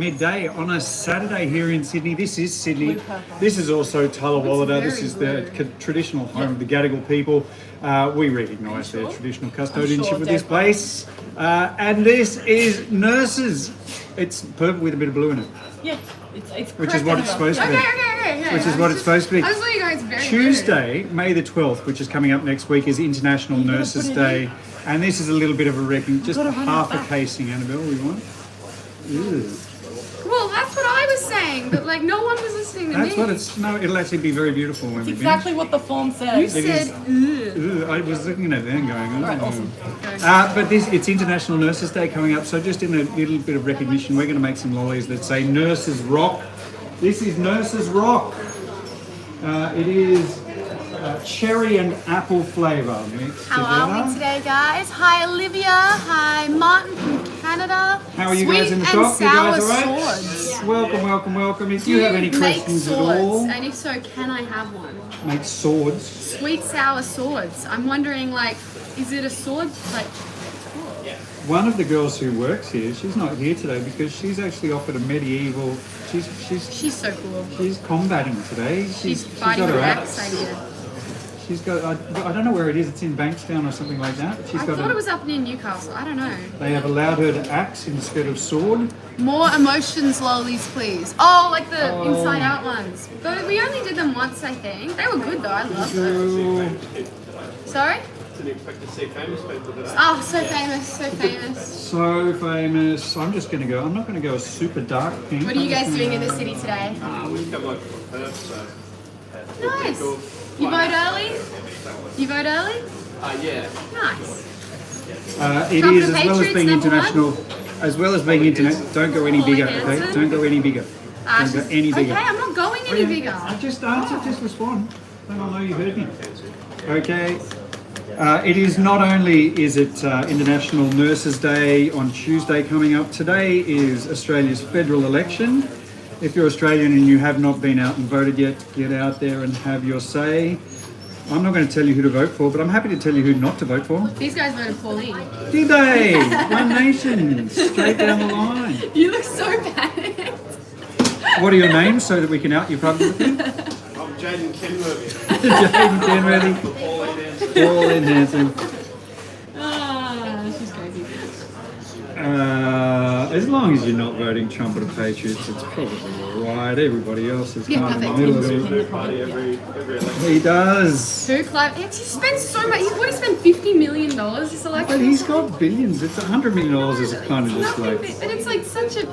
Midday on a Saturday here in Sydney. This is Sydney. This is also Tullawallada. This is the traditional home of the Gadigal people. We recognise their traditional custodianship of this place. And this is Nurses. It's purple with a bit of blue in it. Yeah, it's which is what it's supposed to be. Okay. Which is what it's supposed to be. I was letting you guys very Tuesday, May the 12th, which is coming up next week, is International Nurses Day. And this is a little bit of a wrecking. Just half a casing, Annabelle, we want. Ew. Well, that's what I was saying, but like no one was listening to me. That's what it's. No, it'll actually be very beautiful when we finish. exactly what the form says. You said, ugh. I was looking at it then going, oh. Right, awesome. But it's International Nurses Day coming up, so just in a little bit of recognition, we're going to make some lollies that say Nurses Rock. This is Nurses Rock. It is cherry and apple flavour mixed How together. are we today, guys? Hi, Olivia. Hi, Martin from Canada. How are you guys in the shop? You guys all right? Swords. Welcome. If you have any questions at all, And if so, can I have one? make swords. Sweet sour swords. I'm wondering, like, is it a sword? Like, One of the girls who works here, she's not here today because she's actually offered a medieval. she's so cool. She's combating today. She's fighting got with her an axe, I did. She's got. I don't know where it is. It's in Bankstown or something like that. She's I got. thought it was up near Newcastle. I don't know. They have allowed her to axe instead of sword. More emotions lollies, please. Oh, like the inside out ones. But we only did them once, I think. They were good though. I love them. Sorry? Oh, so famous. So famous. I'm just going to go. I'm not going to go a super dark pink. What are you guys doing in the city today? We've got like Perth, so Nice. You vote early? yeah. Nice. It Trump is for as well as Patriots, being number international. As well as being international. Don't go any bigger. Okay. Hanson. Don't go any bigger. Don't go any bigger. Okay, I'm not going any bigger. I just answered. Just respond. I don't know you heard me. Okay. It is not only is it International Nurses Day on Tuesday coming up. Today is Australia's federal election. If you're Australian and you have not been out and voted yet, get out there and have your say. I'm not going to tell you who to vote for, but I'm happy to tell you who not to vote for. These guys voted Pauline. Did they? One Nation, straight down the line. You look so bad. What are your names so that we can out you publicly? I'm Jaden Kenworthy. Jaden Kenworthy. Pauline Hanson. She's crazy. As long as you're not voting Trump or the Patriots, it's probably alright. Everybody else is kind of in the middle of it. Party every election. He does. Who Clive? He spends so much. What, he spent $50 million this election? But he's got billions. It's $100 million is kind of just Nothing, like. but it's like such a.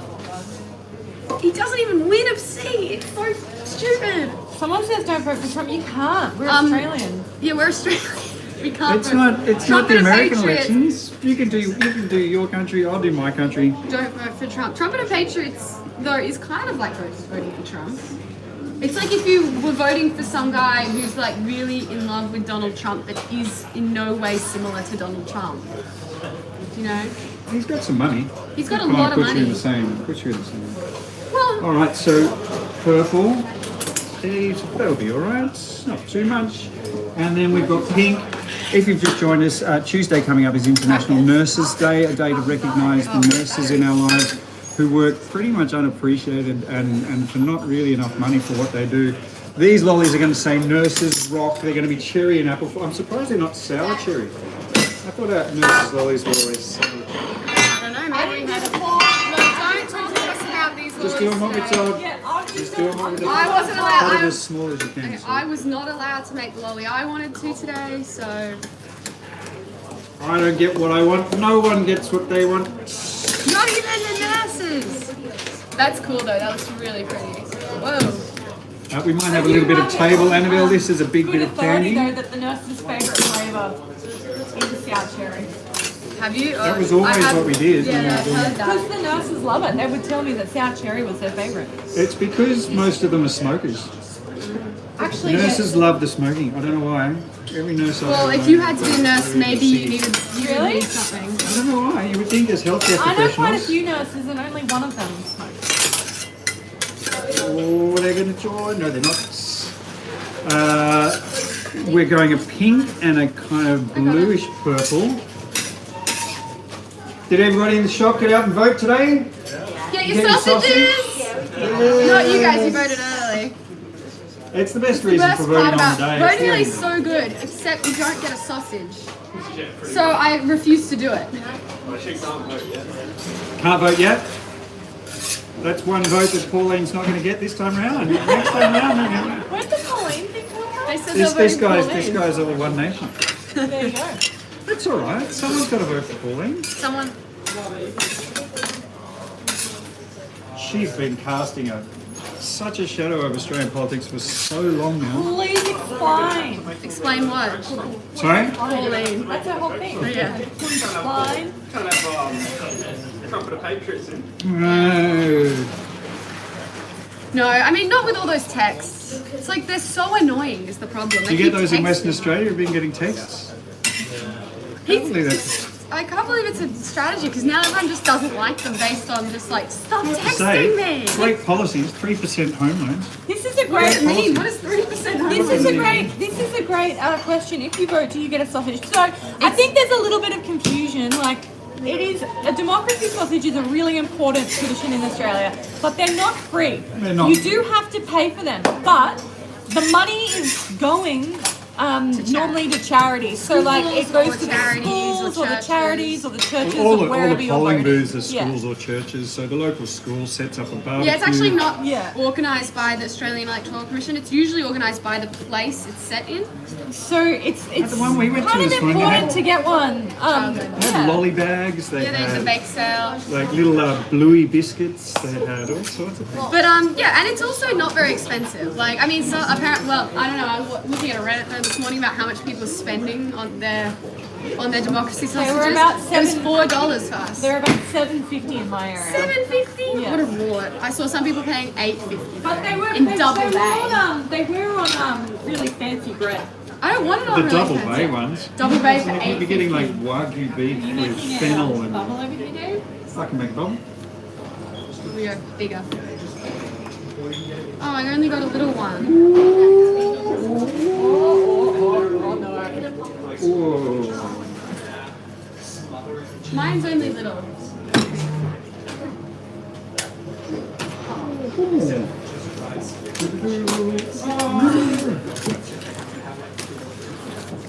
He doesn't even win a seat. It's so stupid. Someone says don't vote for Trump. You can't. We're Australian. Yeah, we're Australian. We can't. It's vote. not. It's Trump not the and a American Patriot. elections. You can do your country. I'll do my country. Don't vote for Trump. Trump and the Patriots, though, is kind of like voting for Trump. It's like if you were voting for some guy who's like really in love with Donald Trump, but is in no way similar to Donald Trump. You know? He's got some money. He's got a Kind lot of puts you in money. the same. Puts you in the same. Well, All right. So purple. That'll be all right. Not too much. And then we've got pink. If you've just joined us, Tuesday coming up is International Nurses Day, a day to recognise the nurses in our lives who work pretty much unappreciated and for not really enough money for what they do. These lollies are going to say Nurses Rock. They're going to be cherry and apple. I'm surprised they're not sour cherry. I thought our nurses lollies were always sour cherry. I don't know. Maybe we had a don't talk to us about these Just doing what we're told. Just doing what we're told. I wasn't allowed. Cut it as small as you can. Okay, I was not allowed to make the lolly I wanted to today, so I don't get what I want. No one gets what they want. not even the nurses. That's cool though. That looks really pretty. Whoa. We might have a little bit of table, Annabelle. This is a big bit of authority candy. though that the nurse's favourite flavour is sour cherry. Have you? That was always what we did. Yeah, I've heard Because that. the nurses love it. They would tell me that sour cherry was their favourite. It's because most of them are smokers. Actually, Nurses love the smoking. I don't know why. Every nurse I Well, know. if you had to be a nurse, maybe you needed Really? something. I don't know why. You would think as healthcare I know quite a professionals. few nurses and only one of them smokes. Oh, they're going to join. No, they're not. We're going a pink and a kind of bluish purple. Did everybody in the shop get out and vote today? Yeah, Get your Get your sausages! Not you guys, you voted early. It's the best The reason best for part voting on about the day. voting early It's is so good, except you don't get a sausage. So I refuse to do it. She can't vote yet. Can't vote yet. That's one vote that Pauline's not going to get this time round. Next time round, Where's the Pauline thing come from? They said this they're voting guy's Pauline. all One Nation. There you go. That's all right. Someone's got to vote for Pauline. Someone. She's been casting such a shadow over Australian politics for so long now. Please explain. Explain what? Sorry? Pauline. That's her whole thing. Oh, yeah. Explain. Can't have Trump for the Patriots in. No. No, I mean, not with all those texts. It's like they're so annoying is the problem. Do you get those in Western Australia? You've been getting texts? Hopefully that's I can't believe it's a strategy because now everyone just doesn't like them based on just like, stop say. texting me. Great policies, 3% home loans. This is a What does great. it mean? What is 3% home This loan is a mean? great. This is a great question. If you vote, do you get a sausage? So I think there's a little bit of confusion. Like it is a democracy sausage is a really important tradition in Australia, but they're not free. They're not. You do have to pay for them, but the money is going. Normally to charities, so like it goes or to the charities or schools or the churches. charities or the churches All or wherever the you're polling voting. booths are schools or churches, so the local school sets up a barbecue. Yeah, it's actually not Yeah. organised by the Australian Electoral Commission. It's usually organised by the place it's set in. So it's the one we went to kind of this morning, they important had- to get one. They had lolly bags, they Yeah, there's the had bake sale. like little bluey biscuits, they had all sorts of things. But yeah, and it's also not very expensive. Like, I mean, so apparently, well, I don't know. I was looking at a Reddit thread this morning about how much people are spending on their democracy sausages. were about It was $7 $4 for us. They're about $7.50 in my area. $7.50. Yeah. What a rort! I saw some people paying $8.50. But they were in double bay. They were on really fancy bread. I don't want it on The really double fancy. bay ones. Double bay for You'd be $8.50. getting like wagyu beef with Making fennel a and bubble over here, Dave? I can make a bubble. We are bigger. Oh, I only got a little one. Whoa. Mine's only little.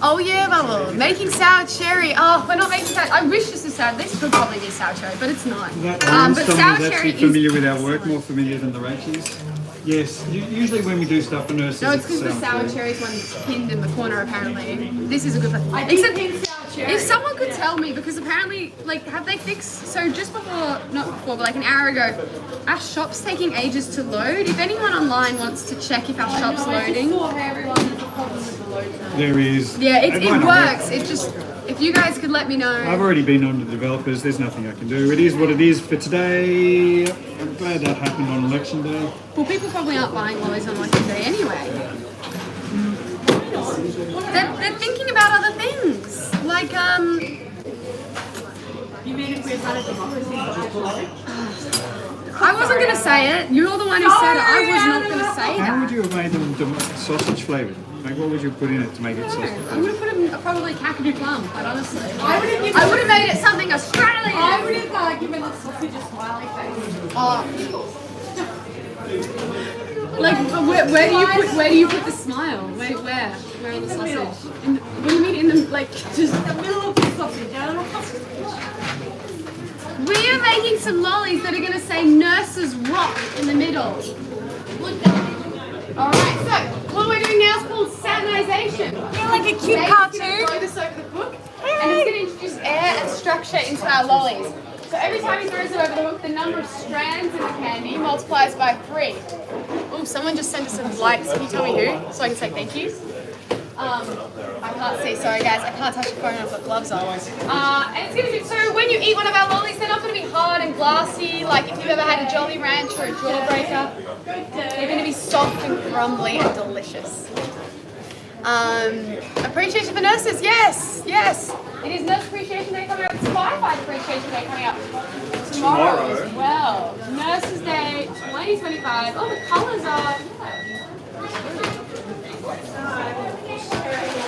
Oh yeah, Bubble. Making sour cherry. Oh, we're not making sour. I wish this was sour. This could probably be sour cherry, but it's not. That But sour someone is cherry actually familiar is. with our work, more familiar than the Rachies. Yes, usually when we do stuff for nurses, No, it's because the sour cherry's one's pinned in the corner. Apparently, this is a good one. I Except think sour cherry. if someone could tell me, because apparently, like, have they fixed? So just before, not before, but like an hour ago, our shop's taking ages to load. If anyone online wants to check if our shop's loading, Everyone has a problem with the load time. There is. yeah, And it why not? works. It just, if you guys could let me know. I've already been on to developers. There's nothing I can do. It is what it is for today. I'm glad that happened on election day. Well, people probably aren't buying lollies on election day anyway. They're thinking about other things. Like, You mean if we had a democracy sausage? I wasn't going to say it. You're the one who said it. I was not going to say How would that. you have made them sausage flavoured? Like, what would you put in it to make it sausage I flavoured? would have put in probably Kakadu plum, quite honestly. I I would have made it something Australian. I would have given the sausage a smiley face. Oh. Like, where do you put the smile? Where on the sausage? What do you mean in the, like, just... The middle of the sausage. I don't know. We are making some lollies that are going to say nurses rock in the middle. Alright, so what we're doing now is called sanitization. Yeah, like a cute Dave's cartoon. going to blow this over the book, and it's going to introduce air and structure into our lollies. So every time he throws it over the hook, the number of strands in the candy multiplies by 3. Oh, someone just sent us some likes. Can you tell me who? So I can say thank you. I can't see. Sorry, guys. I can't touch the phone. I've got gloves on. And it's going to be so when you eat one of our lollies, they're not going to be hard and glassy like if you've ever had a Jolly Rancher or a Jawbreaker. They're going to be soft and crumbly and delicious. Appreciation for nurses. Yes, yes. It is Nurse Appreciation Day coming up. It's Firefighter Appreciation Day coming up tomorrow as well. Nurses Day 2025. Oh, the colours are.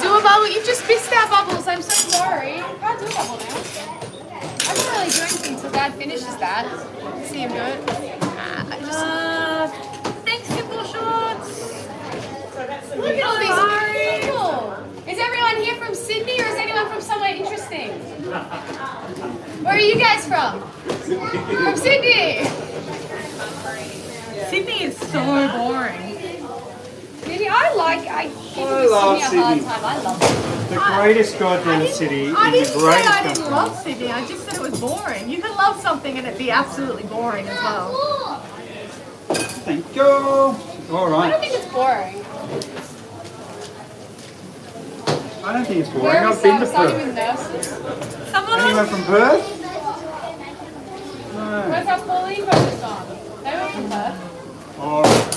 Do a bubble. You've just missed our bubbles. I'm so sorry. I can't do a bubble now. I not really do anything until Dad finishes that. See him do it. Thanks, Simple Shorts. Look at all these people. Is everyone here from Sydney or is anyone from somewhere interesting? Where are you guys from? From Sydney. Sydney is so boring. Really, I give Sydney a love hard Sydney. time. I love it. The greatest goddamn city I in didn't the say greatest I country. didn't love Sydney. I just said it was boring. You can love something and it be absolutely boring as well. Thank you. All I don't right. think it's boring. I don't think it's boring. Where are we I've been to starting with Perth. nurses? Someone Anyone on, from Perth? No. Where's our Pauline focused on? They were from Perth. All right.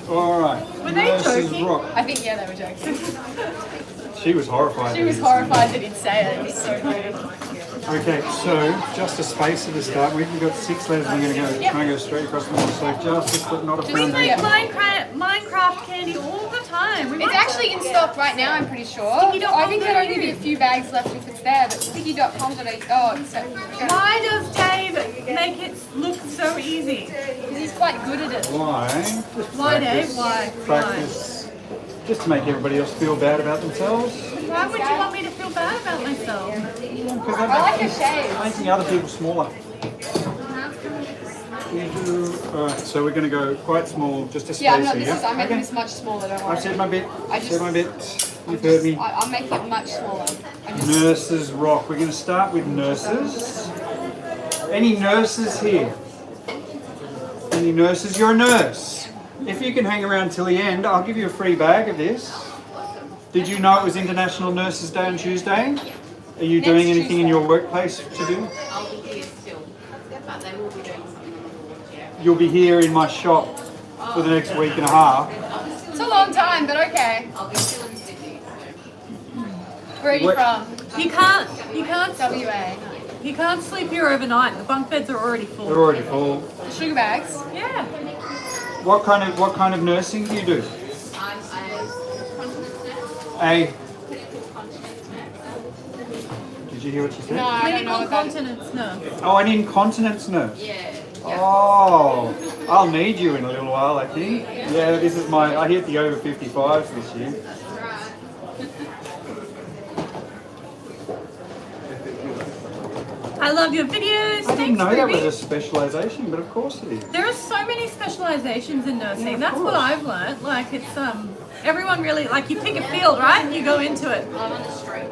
All right. Were they Nurses joking? Rock. I think, yeah, they were joking. She was horrified. She was horrified that he'd say it. It was so good. Okay, so just a space at the start. We've got 6 letters. We're going to go try and go straight across the middle. So justice, but not a we make foundation. Minecraft candy all the time. We It's might- actually in stock right now, I'm pretty sure. Sticky.com I think there'd only be a few bags left if it's there, but sticky.com. Oh, it's so, Why does Dave make it look so easy? because he's quite good at it. Why? Just Why, practice. Dave? Why? Practice. Just to make everybody else feel bad about themselves. Why would you want me to feel bad about myself? Because I like your shades. making other people smaller. Alright, so we're going to go quite small, just a space Yeah, I'm not. here. I'm making Okay. this much smaller. Don't worry. I've said my bit. I I've just- said my bit. You've heard me. I'm making it much smaller. I'm just. Nurses Rock. We're going to start with nurses. Any nurses here? Any nurses? You're a nurse. If you can hang around till the end, I'll give you a free bag of this. Did you know it was International Nurses Day on Tuesday? Are you doing anything in Tuesday. your workplace to do? I'll be here still, but they will be doing something on the board, yeah. You'll be here in my shop for the next week and a half. It's a long time, but okay. I'll be still in Sydney. Where are you What- from? You can't WA. you can't sleep here overnight. The bunk beds are already They're full. already full. Sugar bags. Yeah. What kind of nursing do you do? I'm a continence nurse, A. clinical continence nurse. Did you hear what she said? No, I don't know Clinical about it. continence nurse. Oh, an incontinence nurse. Yeah. Oh, I'll need you in a little while, I think. Yeah, this is I hit the over 55s this year. I love your videos. I didn't Thanks, know that Ruby. was a specialisation, but of course it is. There are so many specializations in nursing. Yeah, of That's what course. I've learned. Like it's everyone really like you pick a field, right? And you go into it. I'm on the street.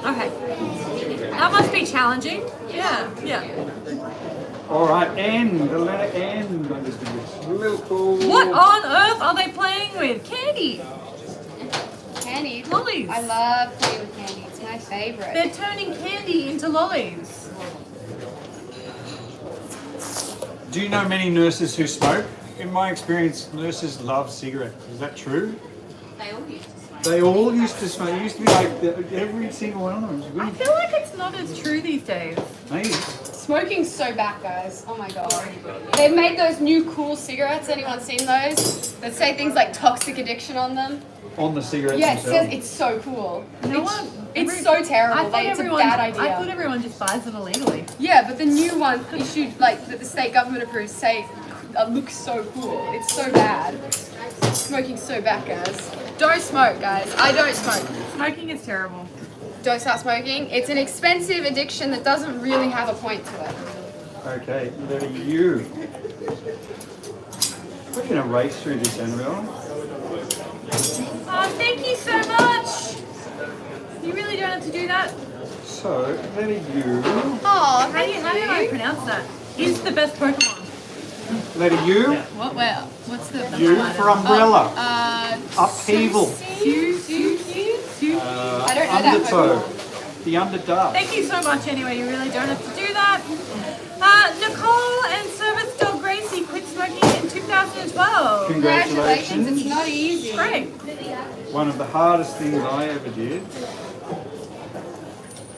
Okay. That must be challenging. Yeah, yeah. All right, N, the letter N on this video. Little cool. What on earth are they playing with? Candy. Candy. Lollies. I love playing with candy. It's my favorite. They're turning candy into lollies. Do you know many nurses who smoke? In my experience, nurses love cigarettes. Is that true? They all used to smoke. They all used to smoke. It used to be like every single one of them. It was I good. feel like it's not as true these days. Maybe. Smoking's so back, guys. Oh my god. They've made those new cool cigarettes. Anyone seen those? That say things like toxic addiction on them. On the cigarettes Yeah, it says themselves. it's so cool. No it's one- it's so terrible. I thought Like, it's a everyone. bad I thought idea. everyone just buys them illegally. Yeah, but the new one issued, like that the state government approves, say looks so cool. It's so bad. Smoking's so bad, guys. Don't smoke, guys. I don't smoke. Smoking is terrible. Don't start smoking. It's an expensive addiction that doesn't really have a point to it. Okay, letter U. We're going to race through this, Annabelle. Oh, thank you so much. You really don't have to do that. So, letter U. Oh, How do I pronounce that? He's the best Pokemon. Letter U. What? Where? What's the? U for umbrella. Upheaval. I don't know that Undertow. Pokemon. The underdog. Thank you so much anyway, you really don't have to do that. Nicole and service dog Gracie quit smoking in 2012. Congratulations. It's Congratulations. not easy. Great. One of the hardest things I ever did.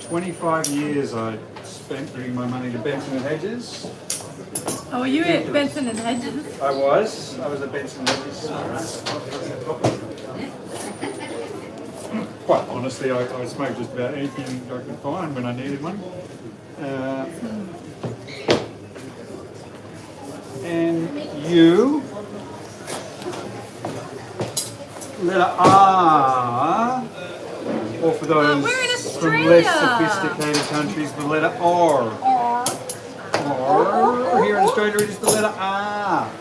25 years I spent giving my money to Benson and Hedges. Oh, were you at Benson and Hedges? I was at Benson and Hedges. Quite honestly, I smoked just about anything I could find when I needed one. And you, letter R, or for those we're in from less Australia. sophisticated countries, the letter R. Or here in Australia, it is the letter R.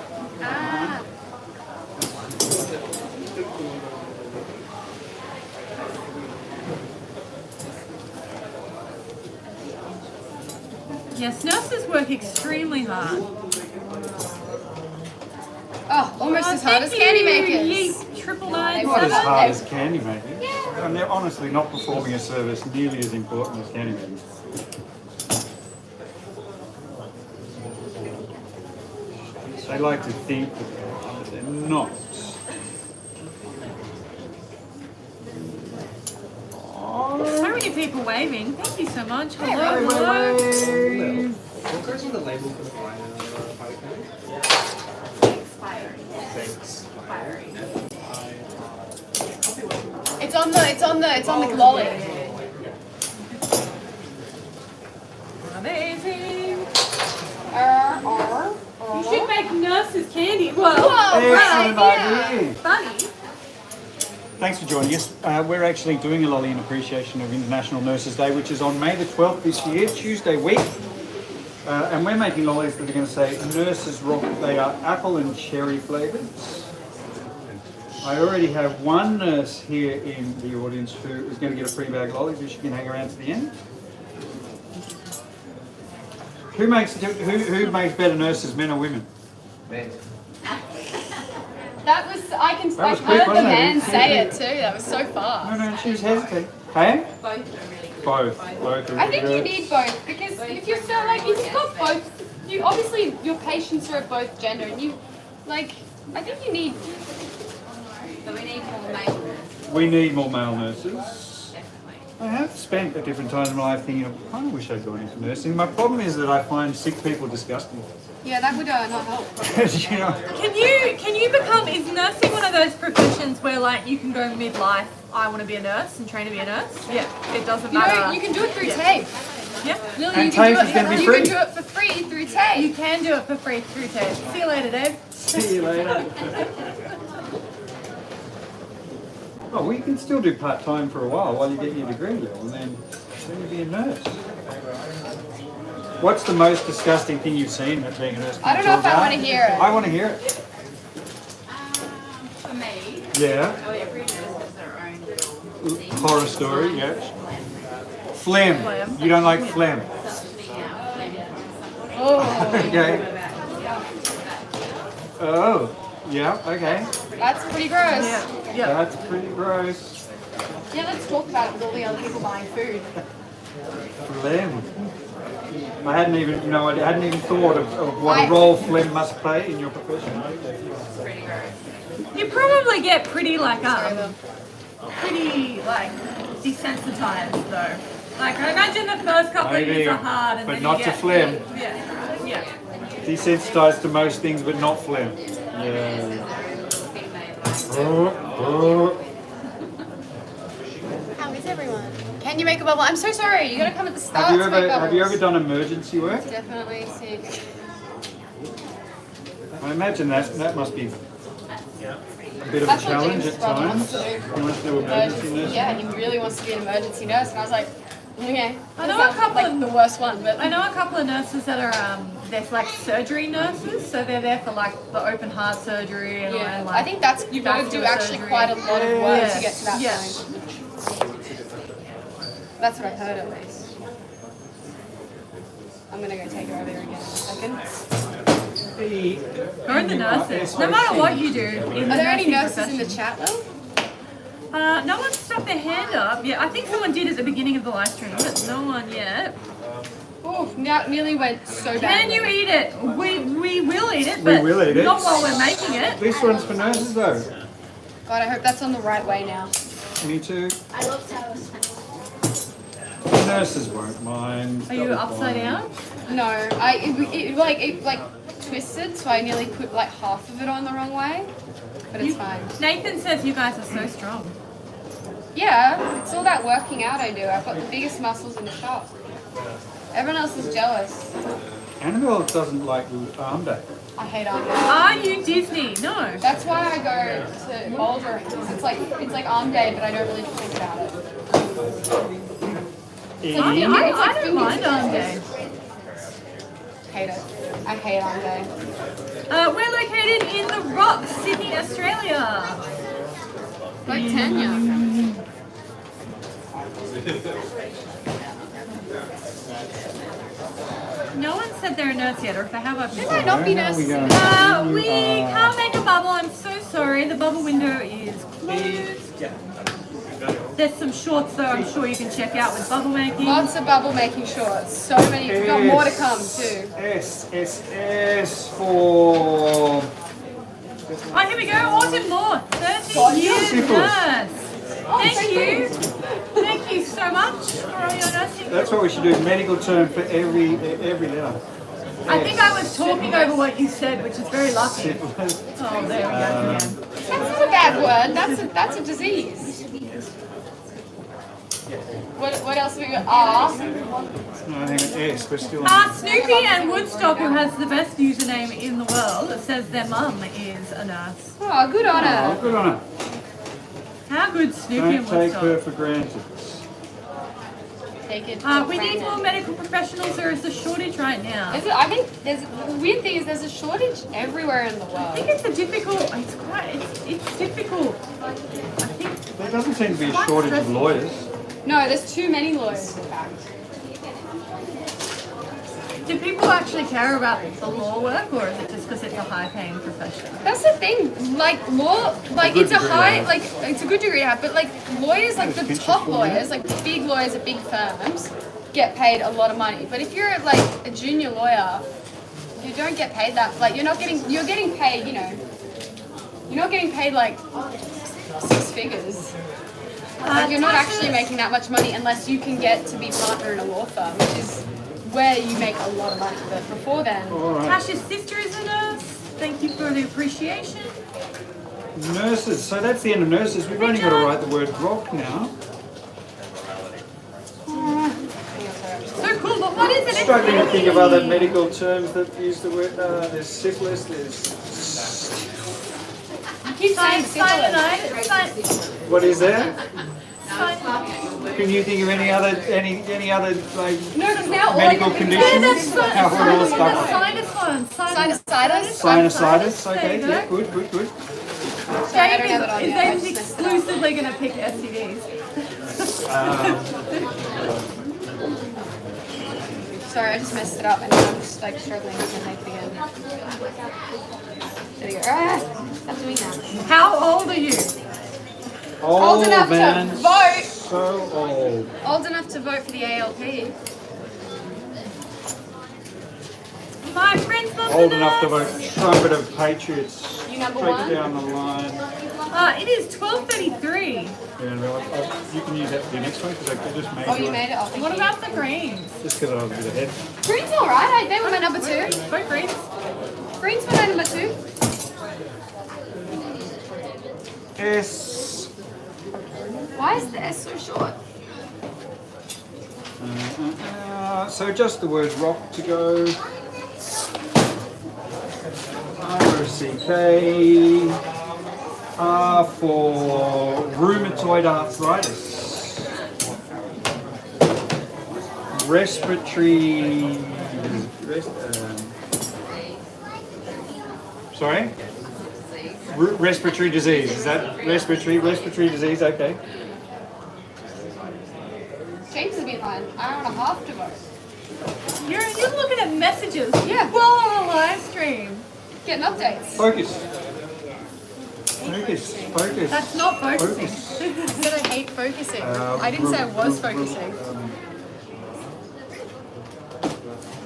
Yes, nurses work extremely hard. Oh, almost as hard as candy makers. Yeet, triple nine, Not as seven. hard as candy making. And they're honestly not performing a service nearly as important as candy making. They like to think that they are, but they're not. So many people waving. Thank you so much. Hello, Hey, hello. wave. What goes on the label for the wine and the party Thanks. It's on the lolly. Amazing. You should make nurses candy. Well, Excellent idea. idea. funny. Thanks for joining us. We're actually doing a lolly in appreciation of International Nurses Day, which is on May the 12th this year, Tuesday week. And we're making lollies that are going to say Nurses Rock. They are apple and cherry flavoured. I already have one nurse here in the audience who is going to get a free bag of lollies, if she can hang around to the end. Who makes better nurses, men or women? That was I was heard quick, the wasn't it? man say it too. That was so fast. No, she was hesitating. Hey? Both are really good. Both are I really think you good. need both because if you're so like if you've got both, you obviously your patients are of both gender, and you like I think you need. So we need more male nurses, We need more male nurses. definitely. I have spent at different times in my life thinking, I kind of wish I'd gone into nursing. My problem is that I find sick people disgusting. Yeah, that would not help. You know, Can you become, is nursing one of those professions where like you can go midlife, I want to be a nurse and train to be a nurse? Yeah, it doesn't You know, matter. you can do it through TAFE. Yeah, Lily, And you can TAFE do is it. gonna be You free. can do it for free through you TAFE. can do it for free through TAFE. See you later, Dave. see you later. Oh, well, you can still do part-time for a while you get your degree level, and then you be a nurse. What's the most disgusting thing you've seen at being a nurse? I don't know if I want to hear it. I want to hear it. For me, Yeah. so every nurse has their own little thing. Horror story, yeah. Phlegm. You don't like phlegm. Oh, Okay. Oh, yeah, okay. that's pretty gross. Yeah. That's pretty gross. Yeah, let's talk about it with all the other people buying food. Phlegm. I hadn't even thought of what a role phlegm must play in your profession. You probably get pretty pretty desensitized though. Like I imagine the first couple of Maybe, years are hard, and but then not you to get, phlegm. Yeah. Desensitized to most things, but not phlegm. Yeah. How is everyone? Can you make a bubble? I'm so sorry. You gotta come at the start Have you to make ever bubbles. done emergency work? Definitely sick. I imagine that must be a bit of a That's what challenge James' at brother times. wants to do. He wants to do emergency nursing. Yeah, he really wants to be an emergency nurse, and I was like, okay. I know that a sounds couple like of- the worst one, but I know a couple of nurses that are they're like surgery nurses, so they're there for like the open heart surgery and, yeah, and like I think that's you've got to do vascular actually surgery. quite a lot of work Yes. to get to that Yes. point. That's what I heard at least. I'm gonna go take her over there again in a second. Or in the nurses. No matter what you do. In the Are there any nursing nurses in the profession. chat though? No one stuck their hand up. Yeah, I think someone did at the beginning of the live stream, but no one yet. Oh, nearly went so bad. Can you eat it? We will eat it, We but will eat it. not while we're making it. This one's for nurses though. God, I hope that's on the right way now. Me too. I love toast. Nurses won't mind. Are you upside down? No, it twisted, so I nearly put like half of it on the wrong way, but it's fine. Nathan says you guys are so strong. Yeah, it's all that working out I do. I've got the biggest muscles in the shop. Everyone else is jealous. Annabelle doesn't like arm day. I hate arm day. Are you Disney? No. That's why I go to bouldering. It's like arm day, but I don't really think about it. E. I don't fingers. mind arm day. Hate it. I hate arm day. We're located in the Rocks, Sydney, Australia. Like Tanya. No one said they're a nurse yet, or if they have, I've missed Might it. not be How are we nurses. going? We can't make a bubble. I'm so sorry. The bubble window is closed. There's some shorts though. I'm sure you can check out with bubble making. Lots of bubble making shorts. So many. We've got more to come too. S for... Oh, here we go. Autumn Law, 30 years Simple. nurse. Thank you. Thank you so much for all your nursing. That's what we should do, medical term for every letter. I think I was talking over what you said, which is very lucky. Syphilis. Oh, there we go again. That's not a bad word. That's a disease. What else have we got? R. No, I think it's S, we're still on. Snoopy and Woodstock, who has the best username in the world, says their mum is a nurse. Oh, good on Oh, her. good on her. How good Snoopy Don't and take her Woodstock. for granted. Take it. We need more medical professionals. There is a shortage right now. I think the weird thing is there's a shortage everywhere in the I world. think it's a difficult. It's difficult. I think There doesn't seem to be a shortage of lawyers. No, there's too many lawyers in fact. do people actually care about the law work, or is it just because it's a high-paying profession? That's the thing. Like law, like good it's a degree to high, have. like it's a good degree to have. But like lawyers, like the Pinterest top for you. lawyers, like the big lawyers at big firms, get paid a lot of money. But if you're like a junior lawyer, you don't get paid that. Like you're getting paid. You're not getting paid like 6 figures. Like you're not actually making that much money unless you can get to be partner in a law firm, which is where you make a lot of money. But before then, All right. Tasha's sister is a nurse. Thank you for the appreciation. Nurses. So that's the end of nurses. We've only got to write the word rock now. So cool, but what is it? Struggling to think of other medical terms that use the word. There's syphilis. There's keep saying syphilis. what is that? Cyanide. Can you think of any other like No, because now all medical I can conditions? That's How we're all stuck. sinus one. Sinusitis. Sinusitis. There Okay. you Yeah. go. Good. Sorry, I don't have it on yet. I Dave's just messed it up. exclusively going to pick STDs. Sorry, I just messed it up and now I'm just like struggling to make it again. There you go. Stop doing that. How old are you? Old enough to man, vote. So old. Old enough to vote for the ALP. My friend's not Old enough to vote trumpet of patriots. You number Straight one? down the line. It is 12:33. Yeah, well, you can use that for the next one because I just made Oh, you one. made it? Oh, thank What you. about the greens? Just because I was a bit ahead. Green's alright. They were my number 2. Vote greens. Green's my number 2. S. Why is the S so short? So just the word rock to go. R-O-C-K. R for rheumatoid arthritis. Respiratory. Sorry? Respiratory disease. Is that respiratory disease? Okay. James has been on an hour and a half to vote. You're looking at messages. Yeah. Well, on a live stream. Getting updates. Focus. That's not focusing. I said I hate focusing. I didn't say I was focusing.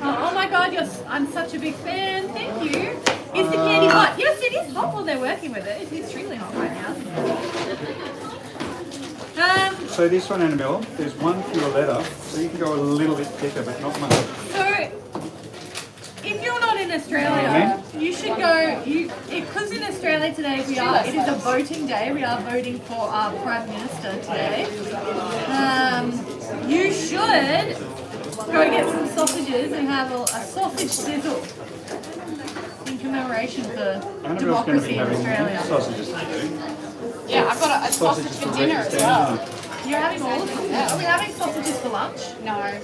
Oh my god, I'm such a big fan. Thank you. Is the candy hot? Yes, it is hot while they're working with it. It's extremely hot right now. So this one, Annabelle, there's one for your letter, so you can go a little bit thicker, but not much. So, if you're not in Australia, you should go. Because in Australia today it is a voting day. We are voting for our Prime Minister today. You should go get some sausages and have a sausage sizzle in commemoration for Annabelle's going to be democracy in having Australia. sausages today. Yeah, I've got a sausage for dinner as well. You're having all of them? Are we having sausages for lunch? No.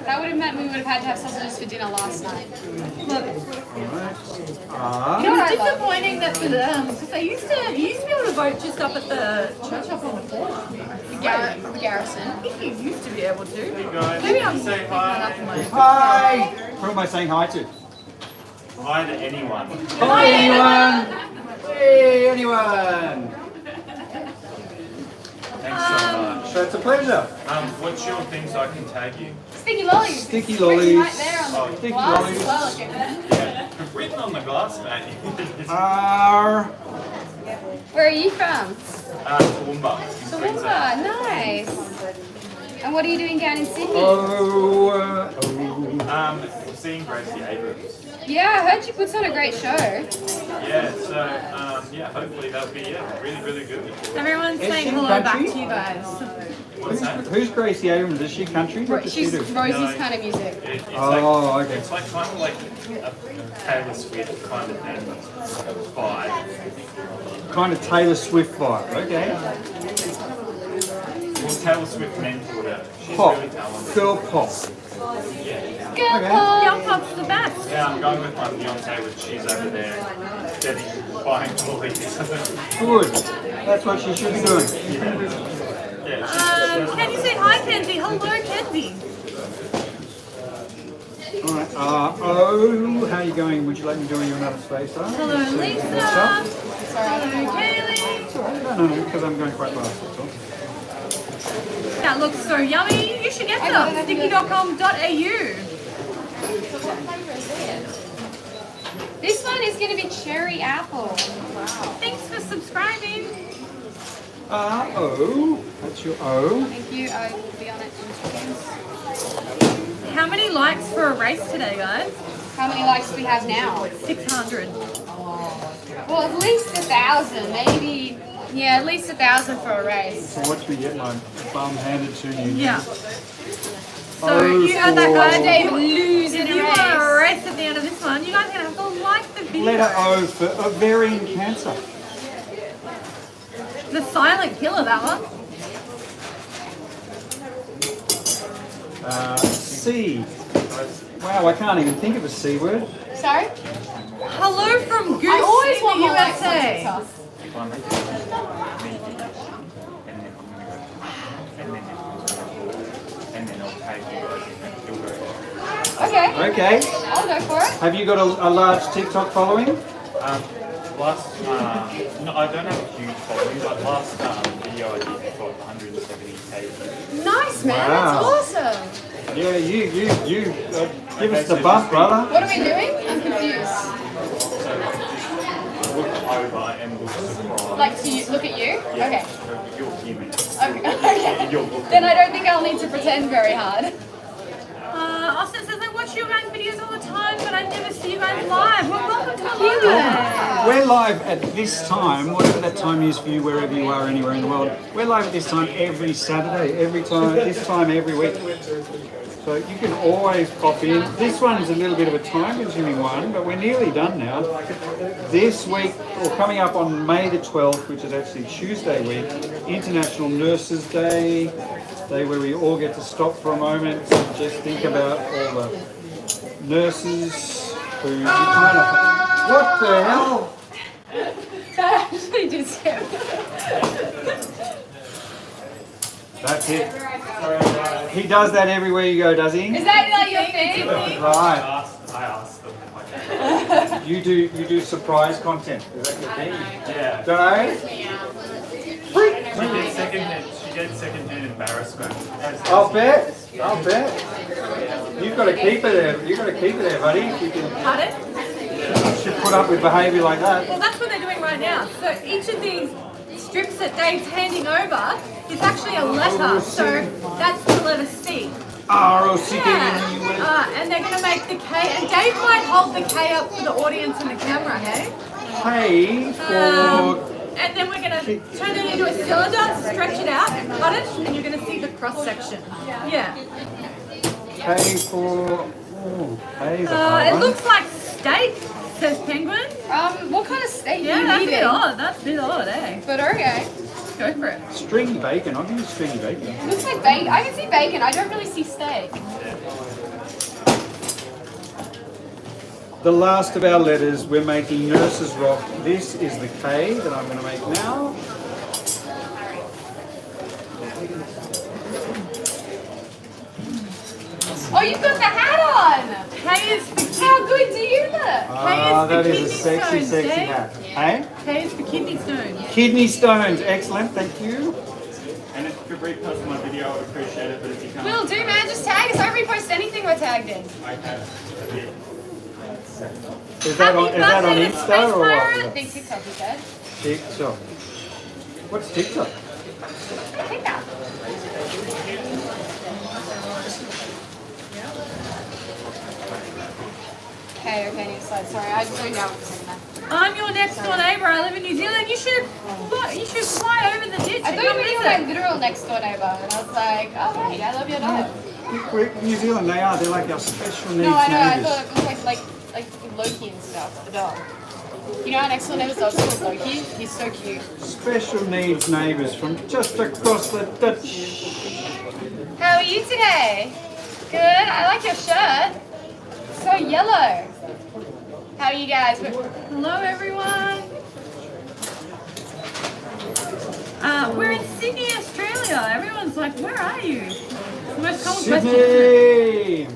That would have meant we would have had to have sausages for dinner last night. Look, Ah, You know what it's I love? disappointing that for them, because they used to be able to vote just up at the church up on the corner. The garrison. I think you used to be able to. guys, Maybe I'm say making hi. that up in my hi! Who am I saying hi to? Hi to anyone. Hi, anyone! Hey, anyone! Thanks so much. So it's a pleasure. What's your thing so I can tag you? Sticky lollies. Sticky It's written lollies. right there on the Sticky glass lollies. as well. Okay. Written on the glass, mate. Where are you from? Toowoomba. Toowoomba. Nice. And what are you doing down in Sydney? oh. Seeing Gracie Abrams. Yeah, I heard you put on a great show. Yeah, so, yeah, hopefully that'll be, really, really good. Everyone's Is saying she hello back country? to you guys. What's that? Who's Gracie Abrams? Is she country? What does she She's do? Rosie's kind of music. It's Oh, like, okay. It's like kind of like a Taylor Swift kind of thing vibe. Kind of Taylor Swift vibe. Okay. Well, Taylor Swift mentored her. She's Pop. really talented. Girl pop. Girl Okay. pop. Young Pop's the best. Yeah, I'm going with my fiance, which she's over there buying lollies. Good. That's what she should be doing. Yeah, Can you say hi, Kenzie? Hello, Kenzie. Alright. Oh, how are you going? Would you like me doing you another spacer? Hello, Lisa. Hello, Kaylee. No, because I'm going quite fast. That's all. That looks so yummy. You should get some. Sticky.com.au. This one is going to be cherry apple. Thanks for subscribing. Oh, that's your O. Thank you. I will be on it in seconds. How many likes for a race today, guys? How many likes do we have now? 600. Well, at least 1,000. Maybe, yeah, at least 1,000 for a race. So watch me get my bum handed to me. Yeah. So Oh, you heard that, guys. Dave lose If in you a want a race. race at the end of this one, you guys are going to have to like the video. Letter O for ovarian cancer. The silent killer, that one. C. Wow, I can't even think of a C word. Sorry? Hello from Goose I always in want the more likes on USA. TikTok. and then I'll take you guys. Okay, Okay. I'll go for it. Have you got a large TikTok following? Last, no, I don't have a huge following, but last video I did got 170k. Nice, man. Wow. That's awesome. Yeah, you give us the bump, brother. What are we doing? I'm confused. So just look over and look surprised. Like to you, look at you? Okay. You'll hear me. Okay. You'll look. Then I don't think I'll need to pretend very hard. Austin says, I watch your guys' videos all the time, but I never see you guys live. Well, welcome to Hollywood. We're live at this time, whatever that time is for you, wherever you are, anywhere in the world. We're live at this time every Saturday, this time every week. So you can always pop in. This one is a little bit of a time-consuming one, but we're nearly done now. This week, or coming up on May the 12th, which is actually Tuesday week, International Nurses Day, day where we all get to stop for a moment and just think about all the nurses who kind of... What the hell? That actually did scare me. That's it. He does that everywhere you go, does he? Is that like your thing? Right. I asked them. Like, You do surprise content. Is that your thing? yeah. Don't know? She gets secondhand embarrassment. I'll bet. I'll bet. You've got to keep it there. You've got to keep it there, buddy. If you can, Pardon? you should put up with behaviour like that. Well, that's what they're doing right now. So each of these strips that Dave's handing over is actually a letter. So that's the letter C. R-O-C-K-N-U-S. And they're going to make the K. And Dave might hold the K up for the audience and the camera, hey? Hey for... And then we're going to turn it into a cylinder, stretch it out, cut it, and you're going to see the cross section. Yeah. K for. Oh, K is a It hard one. looks like steak, says Penguin. What kind of steak Yeah, are that's a you bit eating? odd. That's a bit odd, eh? But okay. Go for it. Stringy bacon. I'll give you stringy bacon. Looks like bacon. I can see bacon. I don't really see steak. The last of our letters, we're making Nurse's Rock. This is the K that I'm going to make now. Oh, you've got the hat on. K is for How good do you look? Ah, that is a kidney sexy, stones, sexy Dave. hat. Hey? K is for kidney stones. Kidney stones. Excellent. Thank you. And if you could repost my video, I would appreciate it, but if you can't, Will do, man. Just tag us. Don't repost anything we're tagged in. I can. Is that on birthday to Insta Space or I what? think TikTok is dead. TikTok. What's TikTok? TikTok. Okay, next slide. Sorry, I zoned out for a second there. I'm your next door neighbour. I live in New Zealand. You should fly over the ditch. I and thought you come were visit. my literal next door neighbour, and I was like, oh hey, I love your dog. New Zealand, they are. They're like our special needs No, I know. I neighbours. thought it was like Loki and stuff. The dog. You know our next door neighbour's dog's called Loki. He's so cute. Special needs neighbours from just across the ditch. How are you today? Good. I like your shirt. So yellow. How are you guys? Hello, everyone. We're in Sydney, Australia. Everyone's like, where are you? It's the most common question. Sydney!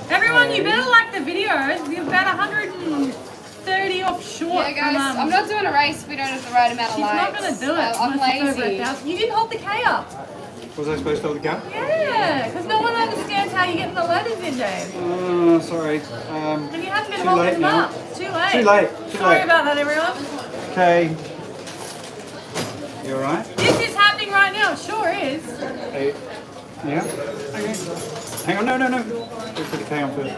Everyone, you better like the videos. We're about 130 off short. Yeah, guys. from, I'm not doing a race if we don't have the right amount of She's likes. not going to do it. I'm unless it's over lazy. 1,000. You didn't hold the K up. Was I supposed to hold the gun? Yeah, because no one understands how you're getting the letters in, Dave. Oh, sorry. And you haven't been Too holding late them now. up. Too late. Too late. Too Sorry late. about that, everyone. Okay. You alright? This is happening right now. It sure is. Hey. Yeah? Okay. Hang on, no. Let's put the K on first.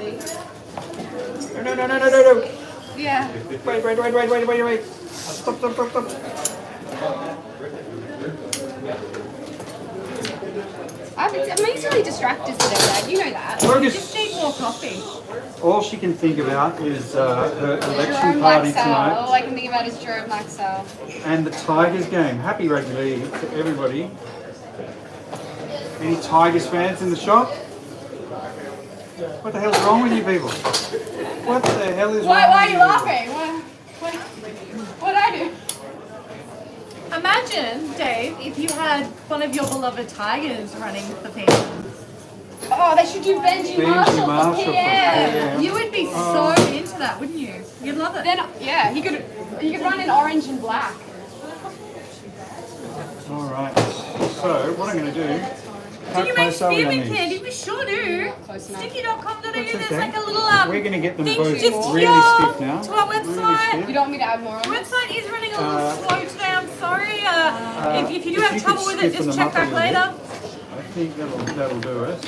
No. Yeah. Wait. Stop. I'm easily distracted today, Dad. You know that. Just need more coffee. All she can think about is her election Jerome party Laxell. tonight All I can think about is Jerome Laxell. and the Tigers game. Happy rugby league to everybody. Any Tigers fans in the shop? What the hell's wrong with you people? What the hell is wrong Why are with you laughing? What'd I do? Imagine, Dave, if you had one of your beloved tigers running for PM. Oh, they should do Benji Marshall for for PM. PM. You would be so into that, wouldn't you? You'd love it. Then, yeah, you could run in orange and black. Alright, so what I'm going to do, Do you make close are we on spearmint these? candy? We sure do. Close enough. Sticky.com.au, That's there's okay. like a little We're going to get them thing both just really here stiff now. to our Really website. stiff. You don't want me to add more on this? Website is running a little slow today, I'm sorry. If you do if have you trouble could with it, stiffen just them check up a back little later. I think that'll do it.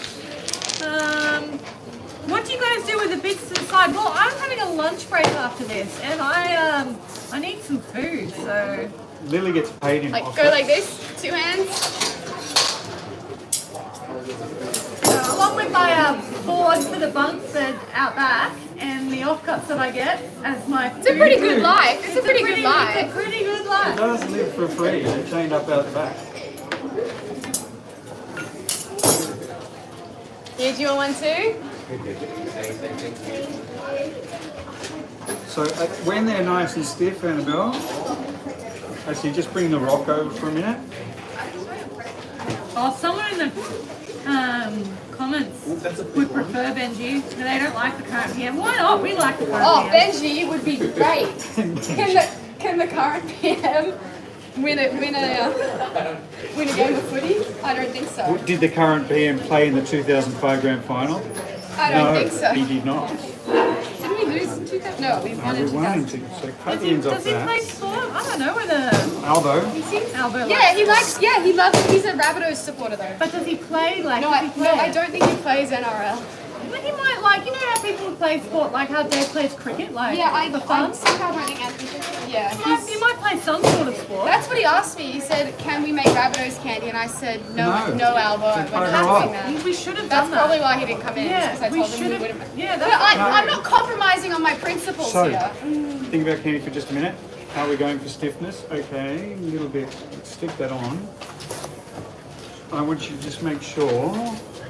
What do you guys do with the bits to the side? Well, I'm having a lunch break after this, and I need some food, so Lily gets paid in Like, offer. go like this, 2 hands. along with my board for the bunk bed out back and the offcuts that I get as my It's a pretty good life. It's a pretty good It's a life. pretty good It life. does live for free. They're chained up out the back. Yeah, do you want one too? So when they're nice and stiff, Annabelle, actually just bring the rock over for a minute. Oh, someone in the comments would prefer Benji, but they don't like the current PM. Why not? We like the current Oh, PM. Benji would be great. Can the current PM win a game of footy? I don't think so. Did the current PM play in the 2005 grand final? I don't No, think so. he did not. Did we lose in 2000? No, we won in We won in 2000. so cut the ends off Does he play that. sport? I don't know whether Albo, Albert Yeah, he loves. He's a Rabbitohs supporter though. But does he play like? No, does he play? I don't think he plays NRL. But he might like, you know how people play sport, like how Dave plays cricket, like Yeah, for fun. somehow don't think Anthony. Yeah, He might play my son's sort of sport. That's what he asked me. He said, "Can we make Rabbitohs candy?" And I said, "No, No. Alba, we're not doing that." We should have That's done probably that. why he didn't come in. Yeah, because I we told him we should've- wouldn't. yeah, but that's- I'm not compromising on my principles So, here. think about candy for just a minute. How are we going for stiffness? Okay, a little bit. Let's stick that on. I want you to just make sure.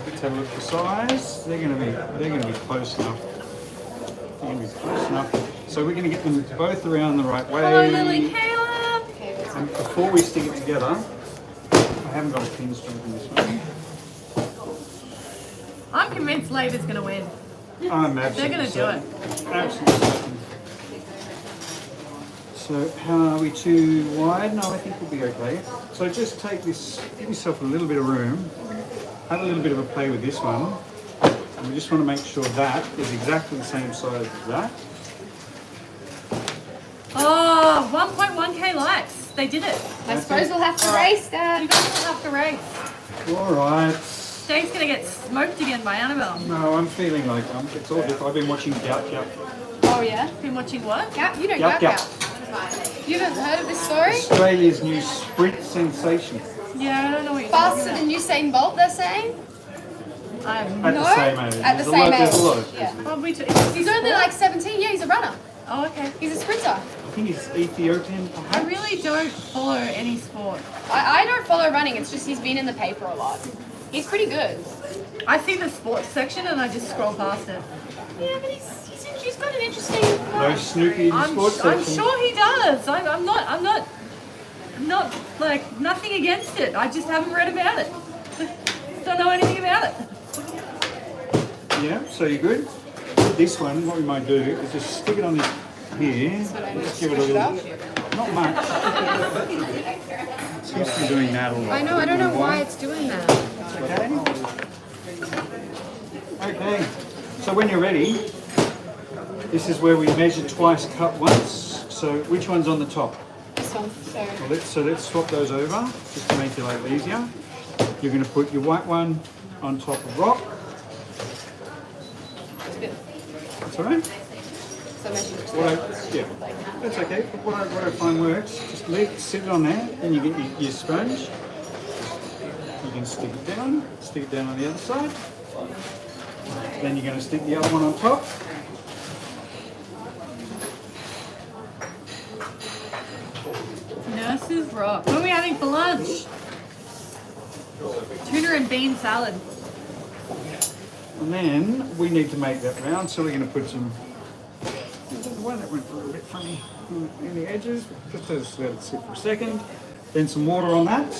Let's have a look at the size. They're going to be close enough. They're going to be close enough. So we're going to get them both around the right way. Hello, Lily Caleb. And before we stick it together, I haven't got a pin strength in this one. I'm convinced Labour's going to win. I'm absolutely They're gonna do certain. Absolutely certain. So how are we too wide? No, I think we'll be okay. So just take this, give yourself a little bit of room. Have a little bit of a play with this one. And we just want to make sure that is exactly the same size as that. Oh, 1.1k likes. They did it. I suppose we'll have to race You that. guys will have to race. All right. Dave's going to get smoked again by Annabelle. No, I'm feeling like it's all different. I've been watching Gout Gout. Oh yeah. Been watching what? Gout, you know Gout Gout Gout. Gout. You haven't heard of this story? Australia's new sprint sensation. Yeah, I don't know what you're Faster talking than Usain Bolt, they're saying. about. I'm At No, the same age. at the There's a same lot- There's age, a lot of yeah. probably He's only like 17. Yeah, he's a runner. Oh, okay. He's a sprinter. I think it's Ethiopian, perhaps. I really don't follow any sport. I don't follow running. It's just he's been in the paper a lot. He's pretty good. I see the sports section and I just scroll past it. Yeah, but he's got an interesting. No Snoopy in the sports I'm section. sure he does. I'm not like nothing against it. I just haven't read about it. Don't know anything about it. Yeah, so you're good? With this one, what we might do is just stick it on this here. Just give it a little, not much. It seems to be doing that a lot. I know. I don't know why it's doing that. Okay. Okay. So when you're ready, this is where we measure twice, cut once. So which one's on the top? This one. So Well, let's swap those over just to make your life easier. You're going to put your white one on top of rock. it's good. That's all right. So measure Yeah, that's okay. But what I find works, just leave it, sit it on there, then you get your sponge. You can stick it down on the other side. Then you're going to stick the other one on top. Nurses rock. What are we having for lunch? Tuna and bean salad. And then we need to make that round, so we're going to put some. There's one that went a little bit funny in the edges. Just let it sit for a second. Then some water on that.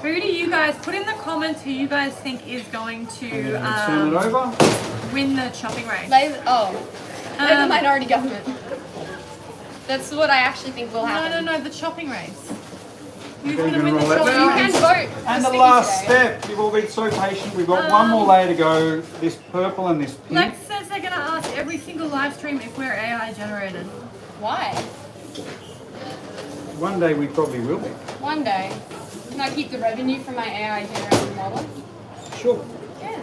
Who do you guys put in the comments who you guys think is going to And then turn it over. win the chopping race? They're the Um, minority government. That's what I actually think will No, happen. the chopping race. Who's Okay, going to you're win the gonna roll that chopping You down. race? can vote. And for the Sticky last today. step, you've all been so patient. We've got one more layer to go. This purple and this pink. Lex says they're going to ask every single live stream if we're AI generated. Why? One day we probably will be. One day. Can I keep the revenue from my AI generated model? Sure. Yeah.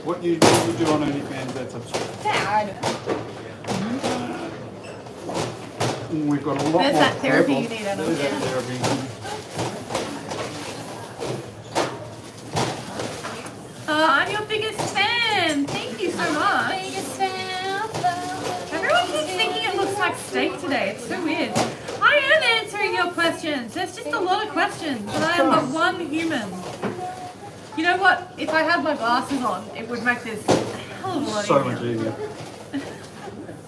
What you do on OnlyFans, that's up to you. Dad. And we've got a lot There's more that therapy purple. you need, Anna. There's that therapy. I'm your biggest fan. Thank you so much. Everyone keeps thinking it looks like steak today. It's so weird. I am answering your questions. There's just a lot of questions, and I am but one human. You know what? If I had my glasses on, it would make this a hell of a lot So easier. much easier.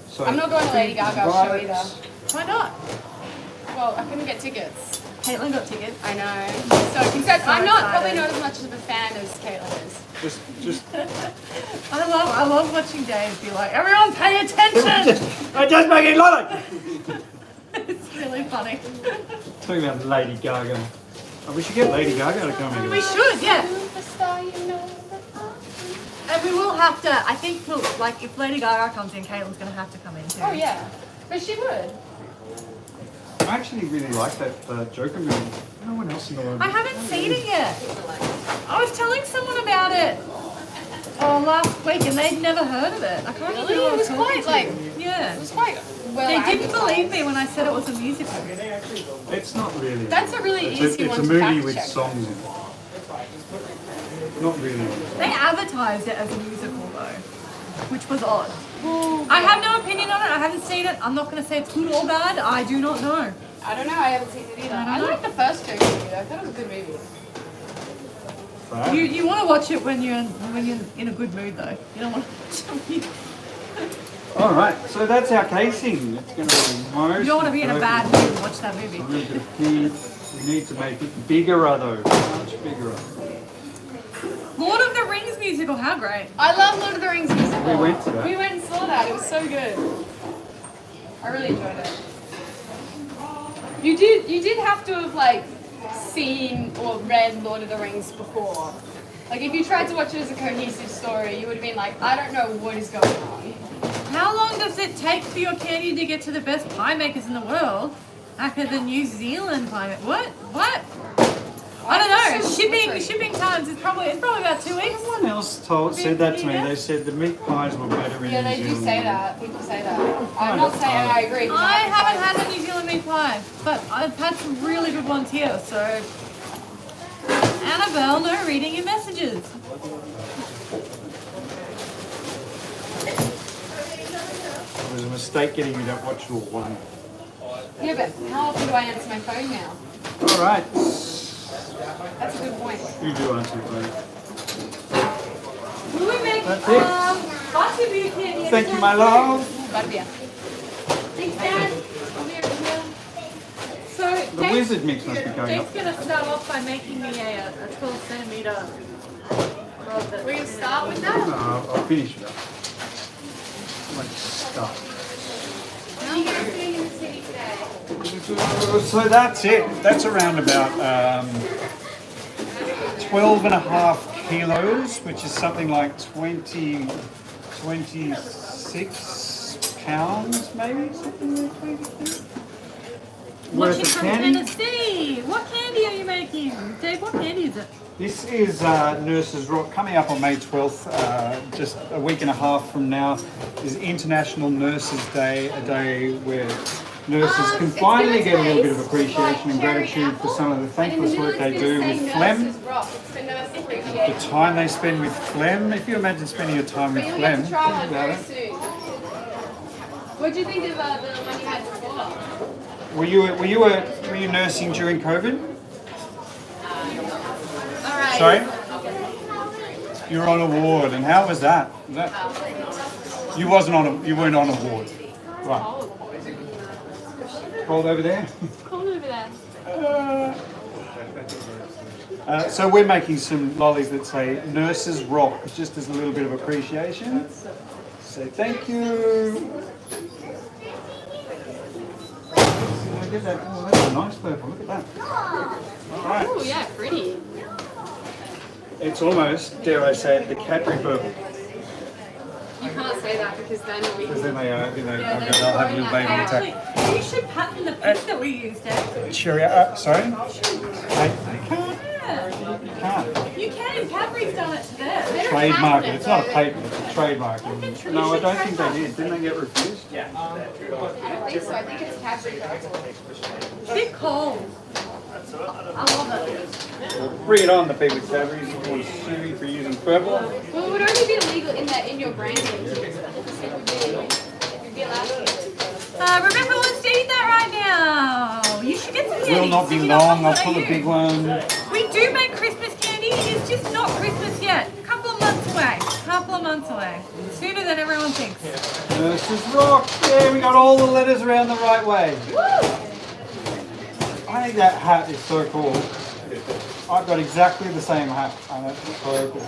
So, I'm not going to Lady Gaga's show right. either. Why not? Well, I couldn't get tickets. Caitlin got tickets. I know. So except I'm not excited. probably not as much of a fan as Caitlin is. Just, I love watching Dave be like, everyone pay attention! I just making lolly. It's really funny. Talking about Lady Gaga. Oh, we should get Lady Gaga to come We in. should, yeah. Superstar, you know that I- And we will have to, I think, like, if Lady Gaga comes in, Caitlin's going to have to come in too. Oh yeah, but she would. I actually really like that Joker movie. No one else in the world. I haven't seen it yet. I was telling someone about it. Oh last week and they'd never heard of it. I can't Really? remember. It was quite like Yeah. it was quite well. They didn't advertised. believe me when I said it was a musical. It's not really. That's a really It's easy it's one a to movie fact with check. songs in it. Not really. They advertised it as a musical though, which was odd. I have no opinion on it. I haven't seen it. I'm not going to say it's good or bad. I do not know. I don't know. I haven't seen it either. I I don't liked the first two movie. I thought it was a good movie. Right? You want to watch it when you're in a good mood though. You don't want to. All right. So that's our casing. It's going to be most. You don't want to be in a bad mood and watch that movie. A little bit of heat. We need to make it bigger, though. Much bigger. Lord of the Rings musical, how great. I love Lord of the Rings musical. We went to that. We went and saw that. It was so good. I really enjoyed it. You did have to have like seen or read Lord of the Rings before. Like if you tried to watch it as a cohesive story, you would have been like, I don't know what is going on. How long does it take for your candy to get to the best pie makers in the world? After the New Zealand pie maker. What? I don't know. Shipping times is probably about 2 weeks. Someone else said that to me. They said the meat pies were better in Yeah, New they Zealand. do say that. People say that. I'm not saying I agree. because I haven't had a New Zealand meat pie, but I've had some really good ones here. So, Annabelle, no reading your messages. It was a mistake getting you that watch all one. Yeah, but how often do I answer my phone now? All right. That's a good point. You do answer your phone. Will we make That's it. butterbeer candy? Thank you, my love. Butterbeer. Thanks, Dad. So, The wizard mix must be going Jake's up. going to start off by making me a 12 centimetre. We're going to start with that? I'll finish it up. Like stuff. How are you guys doing in the city today? So that's it. That's around about 12 and a half kilos, which is something like 26 pounds, maybe? Something like 26. Watching Worth of from candy. Tennessee. What candy are you making? Dave, what candy is it? This is Nurses Rock. Coming up on May 12th, just a week and a half from now, is International Nurses Day, a day where nurses can finally get a little bit of appreciation and gratitude for some of the thankless work they do with phlegm, the time they spend with phlegm. If you imagine spending your time with But you'll phlegm, get to try think one about very it. soon. What do you think of the one you had before? Were you nursing during COVID? All right. Sorry? You were on a ward, and how was that? You weren't on a ward. Right. Cold over there? Cold over there. So we're making some lollies that say Nurses Rock, just as a little bit of appreciation. Say thank you. Get that. Oh, that's a nice purple. Look at that. All right. Oh yeah, pretty. It's almost, dare I say it, the Cadbury purple. You can't say that because then we. Because then they'll have a little baby attack. Actually, you should patent the pink that we used, Dave. Cherry, sorry? Hey, you can't. You can't. You can. Cadbury's done it to them. Trademark it. It's not a patent, it's a trademark. No, I don't think they did. Didn't they get refused? I don't think so. I think it's Cadbury purple. It's a bit cold. I love it. Bring it on, the people at Cadbury's. You want to sue me for using purple? Well, it would only be illegal in your branding. It would be allowed to use it. Remember, let's eat that right now. You should get some candy. Will not be Stick it long. up. I'll pull a big one. We do make Christmas candy. It's just not Christmas yet. A couple of months away. Sooner than everyone thinks. Nurses Rock. Yeah, we got all the letters around the right way. I think that hat is so cool. I've got exactly the same hat. And it's so cool.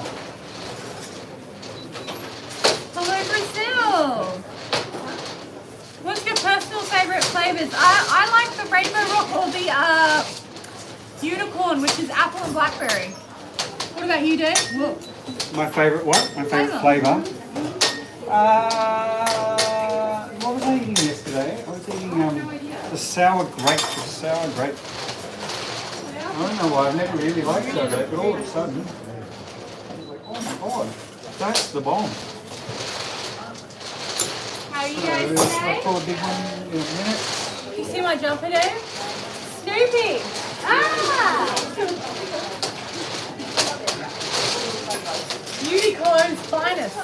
Hello, Brazil. What's your personal favourite flavours? I like the Rainbow Rock or the unicorn, which is apple and blackberry. What about you, Dave? Look. My favourite what? My favourite flavour? What was I eating yesterday? I was eating the sour grape. I don't know why, I've never really liked sour grape, but all of a sudden, I was like, oh my god. That's the bomb. How are you So guys I'll today? pull a big one in a minute. You see my jumper, Dave? Snoopy! Ah! Unicorn's finest.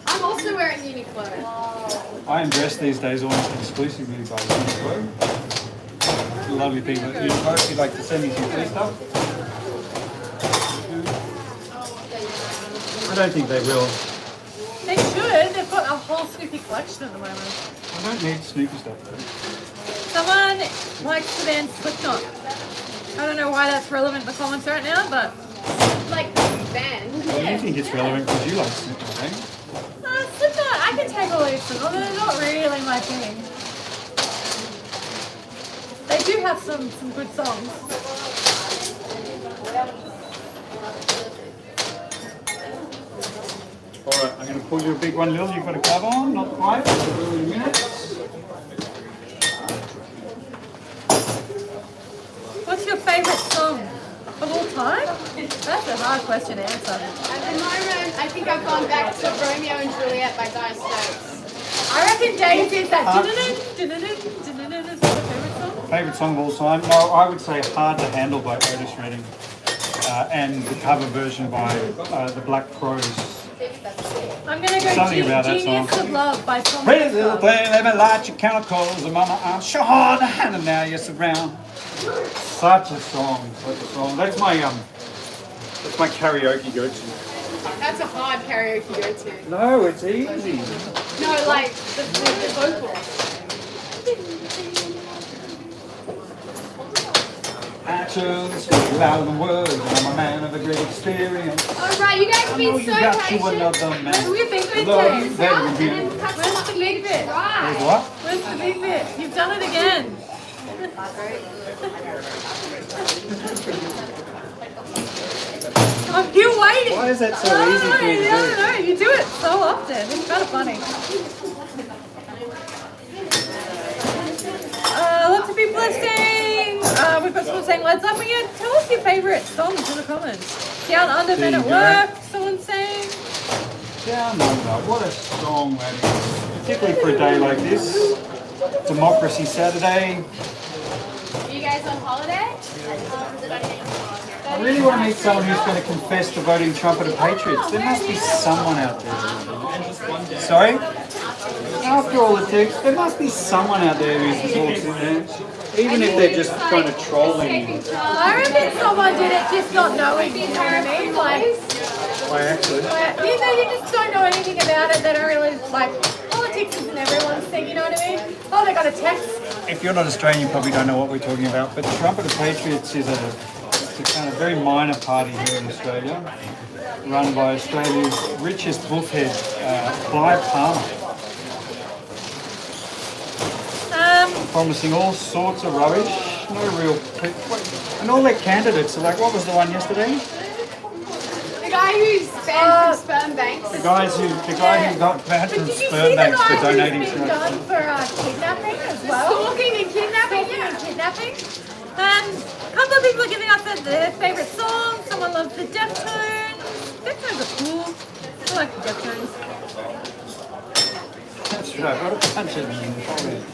I'm also wearing Uniqlo. I am dressed these days almost exclusively by Uniqlo. Lovely people at Uniqlo. If you'd like to send me some free stuff. I don't think they will. They should. They've got a whole Snoopy collection at the moment. I don't need Snoopy stuff though. Someone likes the band Slipknot. I don't know why that's relevant in the comments right now, but Like band. Well, you think it's relevant because you like Snoopy, eh? Slipknot, I can take or leave them, although they're not really my thing. They do have some good songs. Alright, I'm going to pull you a big one, Lil. You've got a glove on, not quite. We'll do it in a minute. What's your favourite song of all time? That's a hard question to answer. At the moment, I think I've gone back to Romeo and Juliet by Dire Straits. I reckon Dave did that. Is that your favourite song? Favourite song of all time? No, I would say Hard to Handle by Otis Redding. And the cover version by the Black Crows. I'm going to go Something about that Genius song. of Love by Tom Pretty little Waits. thing, let me light your chemicals, and mama, I'm Sean, and now you're surround. Such a song, such a song. That's my karaoke go-to. That's a hard karaoke go-to. No, it's easy. No, like the vocals. Actions speak louder than words, and I'm a man of a great experience. Alright, you guys have I know been you so got you patient. another man. Where's your big bit, Love Dave? you, better And than then you. we'll cut Where's some the big bit? Where's Right. what? Where's the big bit? You've done it again. I'm here waiting. Why is that so I don't easy know, for you to I don't know. You do it so often. It's kind of funny. Lots of people are saying, we've got someone saying Led Zeppelin. Yeah, tell us your favourite songs in the comments. Down Under, Men There at you go. Work, someone's saying. Down Under, what a song that is. Particularly for a day like this. Democracy Saturday. Are you guys on holiday? I really want to meet someone who's going to confess to voting Trump at the Patriots. There must be someone out there. Sorry? After all the text, there must be someone out there who talks in there. Even if they're just kind of trolling. I reckon someone did it just not knowing, you know what I mean? Like, Why actually? you know, you just don't know anything about it. They don't really, like, politics isn't everyone's thing, you know what I mean? Oh, they got a text. If you're not Australian, you probably don't know what we're talking about. But Trump at the Patriots is a kind of very minor party here in Australia, run by Australia's richest bullhead, Clive Palmer. Promising all sorts of rubbish, no real. And all their candidates are like, what was the one yesterday? The guy who's banned from sperm banks. The guy who got banned But from did you sperm see the banks for guy donating who's to been done for kidnapping as well? Stalking and kidnapping. Stalking and kidnapping. A couple of people are giving us their favourite song. Someone loves the Deftones. Deftones are cool. I like the Deftones. That's right, what a bunch of them.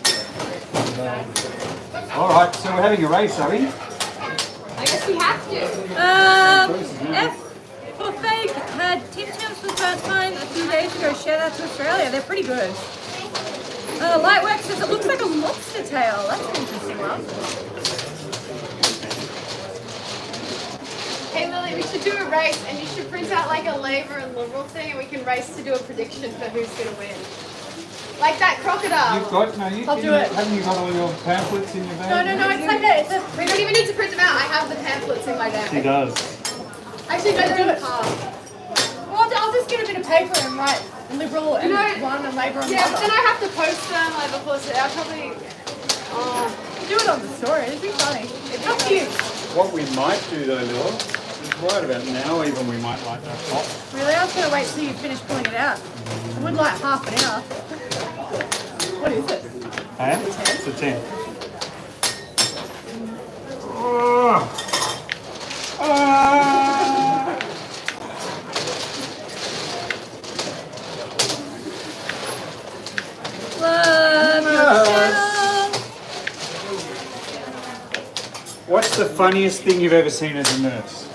All right, so we're having a race, are we? I guess we have to. F for Fake had Tim Tams for the first time a few days ago. Share that to Australia. They're pretty good. Lightwork says it looks like a lobster tail. That's an interesting one. Hey Lily, we should do a race and you should print out like a Labour and Liberal thing and we can race to do a prediction for who's going to win. Like that crocodile. You've got, no, you I'll do it. haven't you got all your pamphlets in your bag? No, it's like it's a We don't even need to print them out. I have the pamphlets in my She bag. does. Actually, no, they're in the car. Well, I'll just get a bit of paper and write Liberal and You know, one and Labour on the Yeah, but then other. I have to post them like before, so I'll probably. Do it on the story. It'd be funny. It's up to you. What we might do though, Lil, is right about now even we might light that pot. Really, I was going to wait till you finish pulling it out. It would like half an hour. What is it? And it's a 10. Oh. What's the funniest thing you've ever seen as a nurse?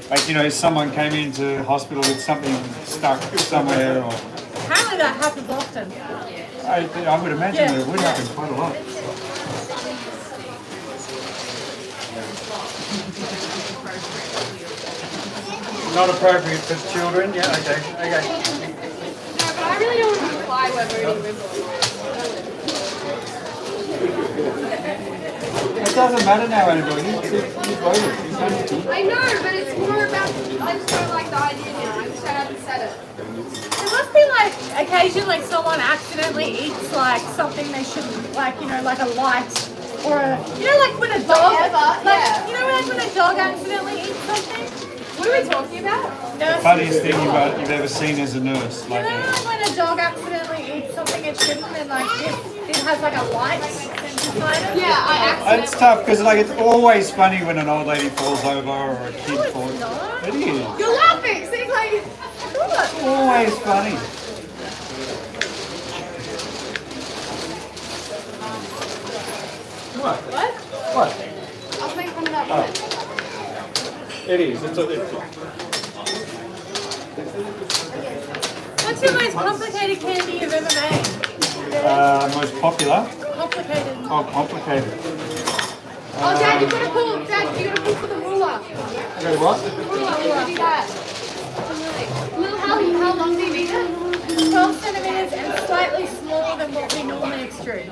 Like, you know, someone came into hospital with something stuck somewhere, or Apparently that happens often. I would imagine that it would happen quite a lot. Not appropriate for children. Yeah. Okay. Okay. No, but I really don't want to imply we're voting with. It doesn't matter now, Annabelle. You voted. You voted. I know, but it's more about. I just don't like the idea now. I wish I hadn't said it. There must be like occasionally someone accidentally eats like something they shouldn't, like, you know, like a light or a, you know, like when a dog, Whatever, like, yeah. you know, like when a dog accidentally eats something. What are we talking about? Nurses. Funniest thing you've ever seen as a nurse. You know, like when a dog accidentally eats something it shouldn't, and like it has like a light inside it. Yeah, I accidentally. It's tough because like it's always funny when an old lady falls over or a kid No, it's falls. not. It is. You're laughing. See, like. Good. Always funny. What? What? What? I was making fun of that woman. It is. It's What's your most complicated candy you've ever made? most popular. Complicated. Oh, complicated. Oh, Dad, you gotta pull. Dad, you gotta pull for the ruler. Okay, what? Ruler, do that. Lil, how long do you need it? 12 centimeters and slightly smaller than what we normally extrude.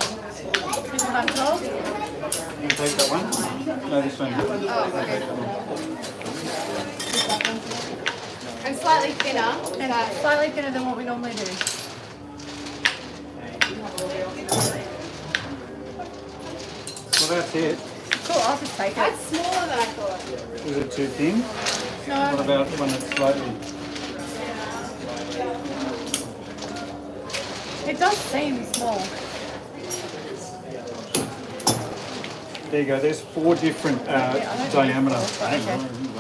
Is it about 12? You can take that one. No, this one. Oh, okay. And slightly thinner. And slightly thinner than what we normally do. Well, that's it. Cool, I'll just take it. That's smaller than I thought. Is it too thin? What No, about one that's slightly? it does seem small. There you go. There's 4 different I don't diameter. think it's four,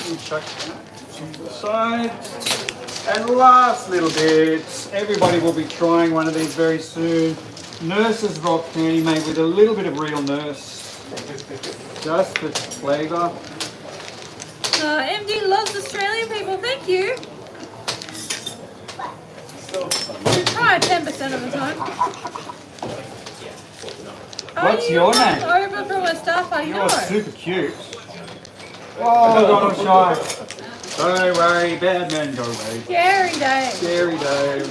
You chuck that to the side. And last little bit. Everybody will be trying one of these very soon. Nurse's Rock candy made with a little bit of real nurse. Just for flavour. MD loves Australian people, thank you. We try 10% of the time. What's your name? Over from a staff I know. You're super cute. Oh, Donald Shy. Don't worry, bad men go away. Scary day. Scary day.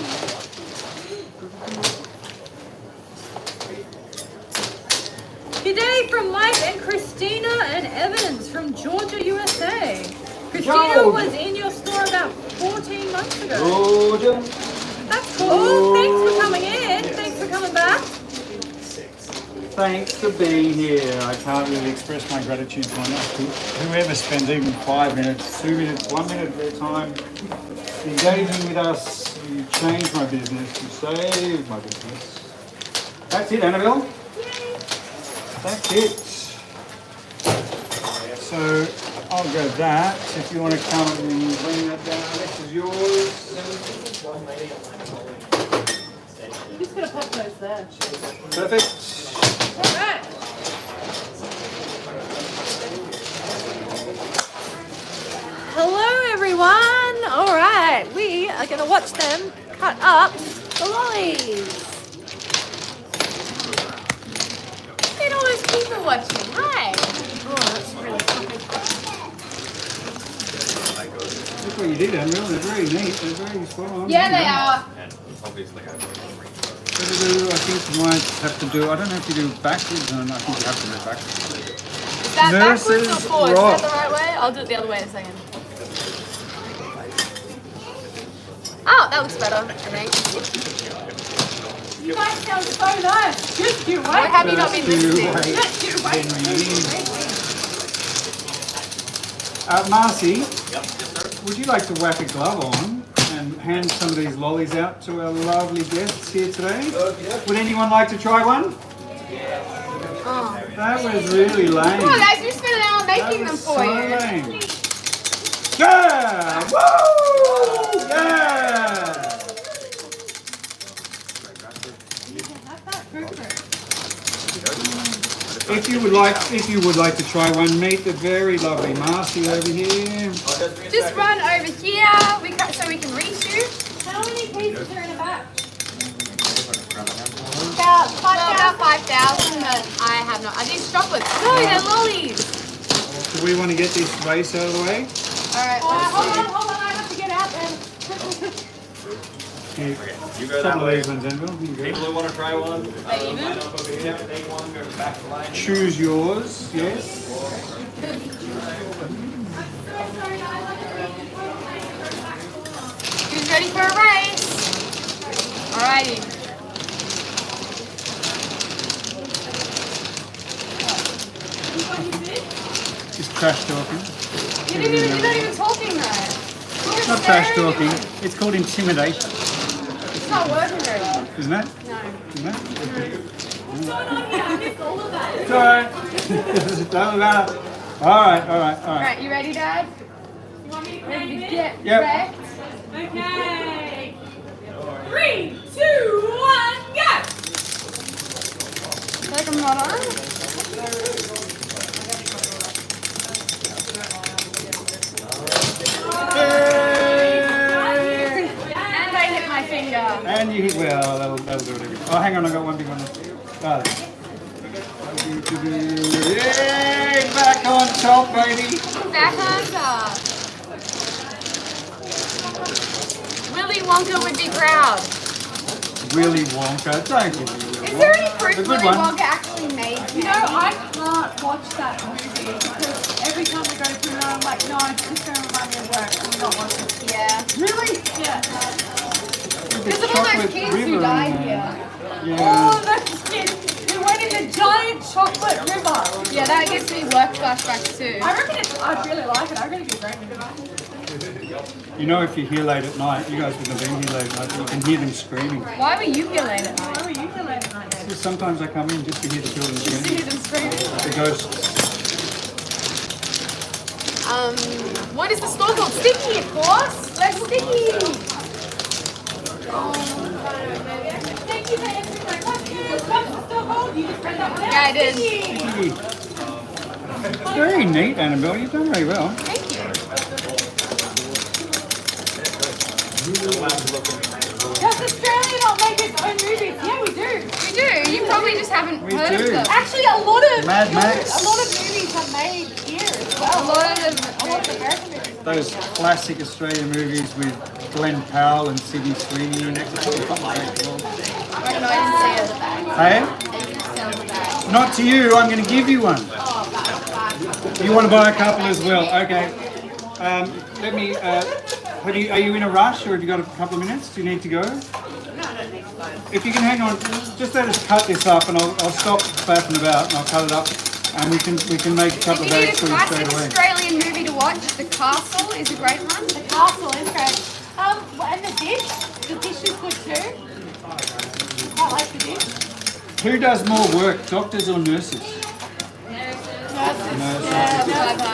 Today from Mike and Christina and Evans from Georgia, USA. Christina Georgia. was in your store about 14 months ago. Georgia. That's cool. Thanks for coming in. Thanks for coming back. Thanks for being here. I can't really express my gratitude to enough. Whoever spends even 5 minutes, 2 minutes, 1 minute of their time engaging with us, you change my business, you save my business. That's it, Annabelle. That's it. So I'll go that. If you want to come and bring that down, this is yours. I'm just gonna pop those there. Perfect. Alright. Hello everyone. Alright, we are gonna watch them cut up the lollies. Look at all those people watching. Hi. Oh, that's really funny. That's what you did, Annabelle. They're very neat. They're very spot on. Yeah, they are. I think you might have to do, I don't know if you do it backwards, and I think you have to do it backwards. Is that backwards or Nurses forwards? Is Rock. that the right way? I'll do it the other way in a second. Oh, that looks better, I think. You guys sound so nice. Just you Or wait. have you not been listening? Just you wait. Marcy, would you like to whack a glove on and hand some of these lollies out to our lovely guests here today? Would anyone like to try one? Oh. That was really lame. Come on, guys, we spent an hour That making them was for so you. lame. Yeah! Woo! Yeah! If you would like to try one, meet the very lovely Marcy over here. Just run over here so we can reach you. How many pieces are in a batch? About 5,000, but I have not. Are these chocolates? No, they're lollies. Do we want to get this race out of the way? Alright, Hold on, I have to get out there. Here. You go Couple that of way. these ones, Annabelle. Here you go. People who want to try one, They even? line up over here. Take one, go back to line. Choose yours, yes. Who's ready for a race? Alrighty. Just trash talking. You're not even talking though. You're Not trash staring at talking. me. It's called intimidation, It's not working very well. isn't it? No. Isn't it? What's going on here? I missed all of that. It's alright. Doesn't matter. Alright. Alright, you ready, Dad? You want me to Ready claim to it? get Yep. wrecked? Okay. 3, 2, 1, go! Feel like I'm not on? And I hit my finger. And you hit, well, that'll do it again. Oh, hang on, I got one big one. Oh. Yay! Back on top, baby! Back on top. Willy Wonka would be proud. Willy Wonka, thank you. Is there any proof The good Willy one. Wonka actually made You know, I can't watch that movie because every time we go through it, I'm like, no, it's just going to remind me of work. I'm not watching it. Yeah. Really? Yeah. Because of all those kids who died here. Yeah. Oh, those kids who went in the giant chocolate river. Yeah, that gives me work flashbacks too. I reckon I'd really like it. I reckon it'd be great. You know, if you're here late at night, you guys wouldn't have been here late at night, you can hear them screaming. Why were you here late at night? Why were you feeling at night then? Sometimes I come in just to hear the children To screaming. hear them screaming? The ghosts. What is the store called? Sticky, of course. Let's Sticky. Thank you for answering my questions. What's the store called? You just read that one out. Yeah, I did. It's very neat, Annabelle. You've done very well. Thank you. Does Australia not make its own movies? Yeah, we do. We do. You probably just haven't We heard do. of them. Actually, a lot of Mad Max. movies are made here as A well. lot of them. A lot of American movies. Those classic Australian movies with Glenn Powell and Sydney Sweeney and that. I don't know. I didn't see it. Hey? Not to you. I'm going to give you one. You want to buy a couple as well? Okay. Let me. Are you in a rush, or have you got a couple of minutes? Do you need to go? If you can hang on, just let us cut this up, and I'll stop faffing about, and I'll cut it up, and we can make a couple If of you need bags a for you classic straight away. Australian movie to watch, The Castle is a great one. The castle is great. And the dish is good too. I like the dish. Who does more work, doctors or nurses? Nurses. Nurses. Yeah, I've had.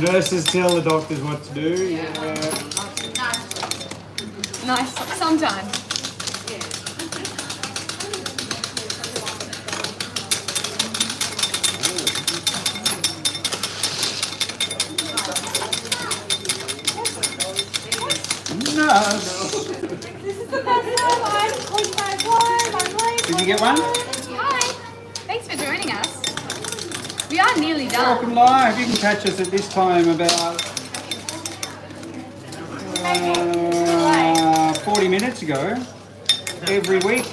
Nurses tell the doctors what to do. Yeah. Nice. Sometimes. Nurse. This is the best time. I'm clean my wine. I'm late. Did you get one? Hi. Thanks for joining us. We are nearly done. Welcome live. You can catch us at this time about 40 minutes ago. Every week.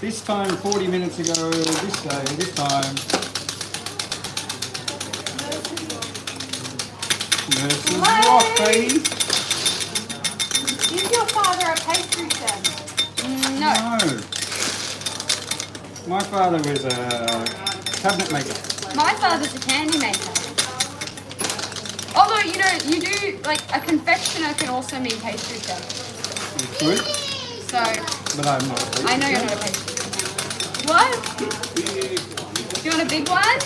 This time 40 minutes ago. This day. This time. Nurses rock, baby. Is your father a pastry chef? No. No. My father was a cabinet maker. My father's a candy maker. Although, you know, you do, like, a confectioner can also mean pastry chef. It's good, So, but I'm not a pastry I know you're chef. not a pastry chef. What? Do you want a big one?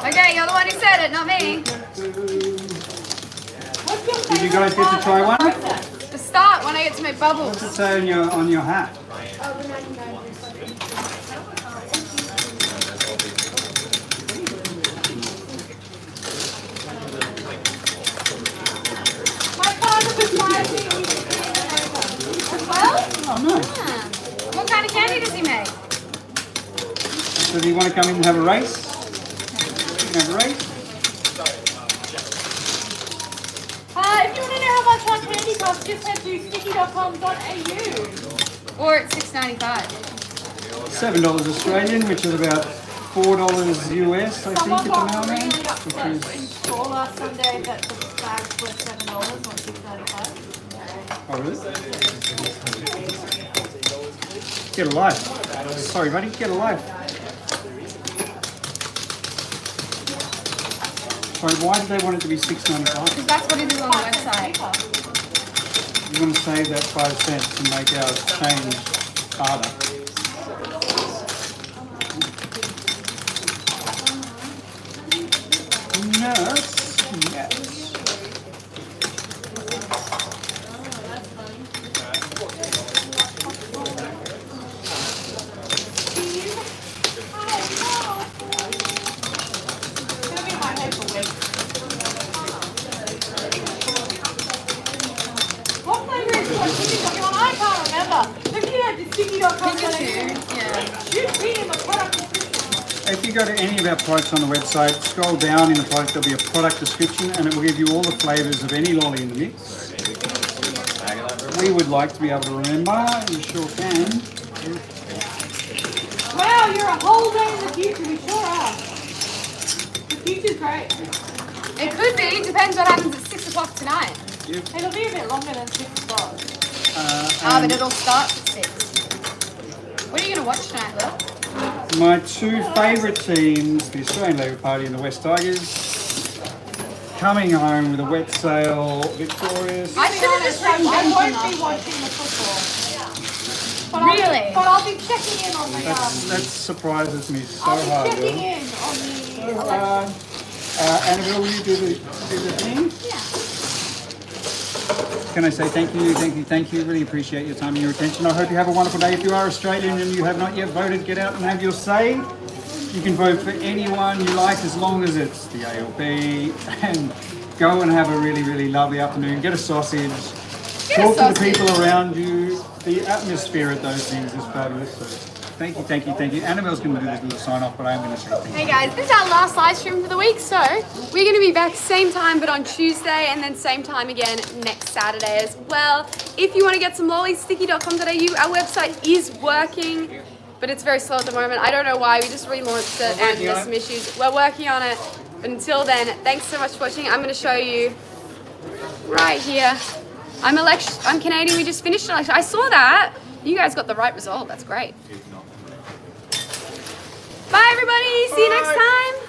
Okay, you're the one who said it, not me. What's Did you guys get to try one? The start when I get to make bubbles. What's it say on your hat? My father was writing as well. Oh, nice. What kind of candy does he make? So do you want to come in and have a race? You can have a race. If you want to know how much one candy costs, just head to sticky.com.au. Or it's $6.95. $7 Australian, which is about $4 US, I think, Someone at the got moment. really upset in Which is, store last Sunday that the bags were $7, not $6.95. oh, really? Get a life. Sorry, buddy, get a life. Sorry, why did they want it to be $6.95? Because that's what it is on the website. You want to save that 5 cents to make our change harder. Nuts. Yes. What flavor is what sticky.com? I can't remember. Look at the sticky.com.au. Yeah. Should be in the product description. If you go to any of our products on the website, scroll down in the product, there'll be a product description and it will give you all the flavours of any lolly in the mix. We would like to be able to remember, you sure can. Wow, you're a whole day in the future. We sure are. The future's great. It could be. Depends what happens at 6 o'clock tonight. It'll be a bit longer than 6 o'clock. But it'll start at 6. What are you going to watch tonight, Will? My two favourite teams, the Australian Labour Party and the West Tigers, coming home with a wet sail victorious. I should have just written I won't Benjamin be off. watching the football. But Really? I'll be checking in on the. That surprises me so I'll hard, be checking Will. in on the. So, election. Annabelle, will you do the thing? Yeah. Can I say thank you. Really appreciate your time and your attention. I hope you have a wonderful day. If you are Australian and you have not yet voted, get out and have your say. You can vote for anyone you like as long as it's the ALP. And go and have a really, really lovely afternoon. Get a sausage. Talk to the people around you. The atmosphere at those things is fabulous. So thank you. Annabelle's going to do this little sign off, but I'm going to say thank you. Hey guys, this is our last live stream for the week, so we're going to be back same time but on Tuesday and then same time again next Saturday as well. If you want to get some lollies, sticky.com.au, our website is working, but it's very slow at the moment. I don't know why, we just relaunched it and there's some issues. We're working on it. But until then, thanks so much for watching. I'm going to show you right here. I'm Canadian, we just finished an election. I saw that. You guys got the right result, that's great. Bye everybody, see you next time.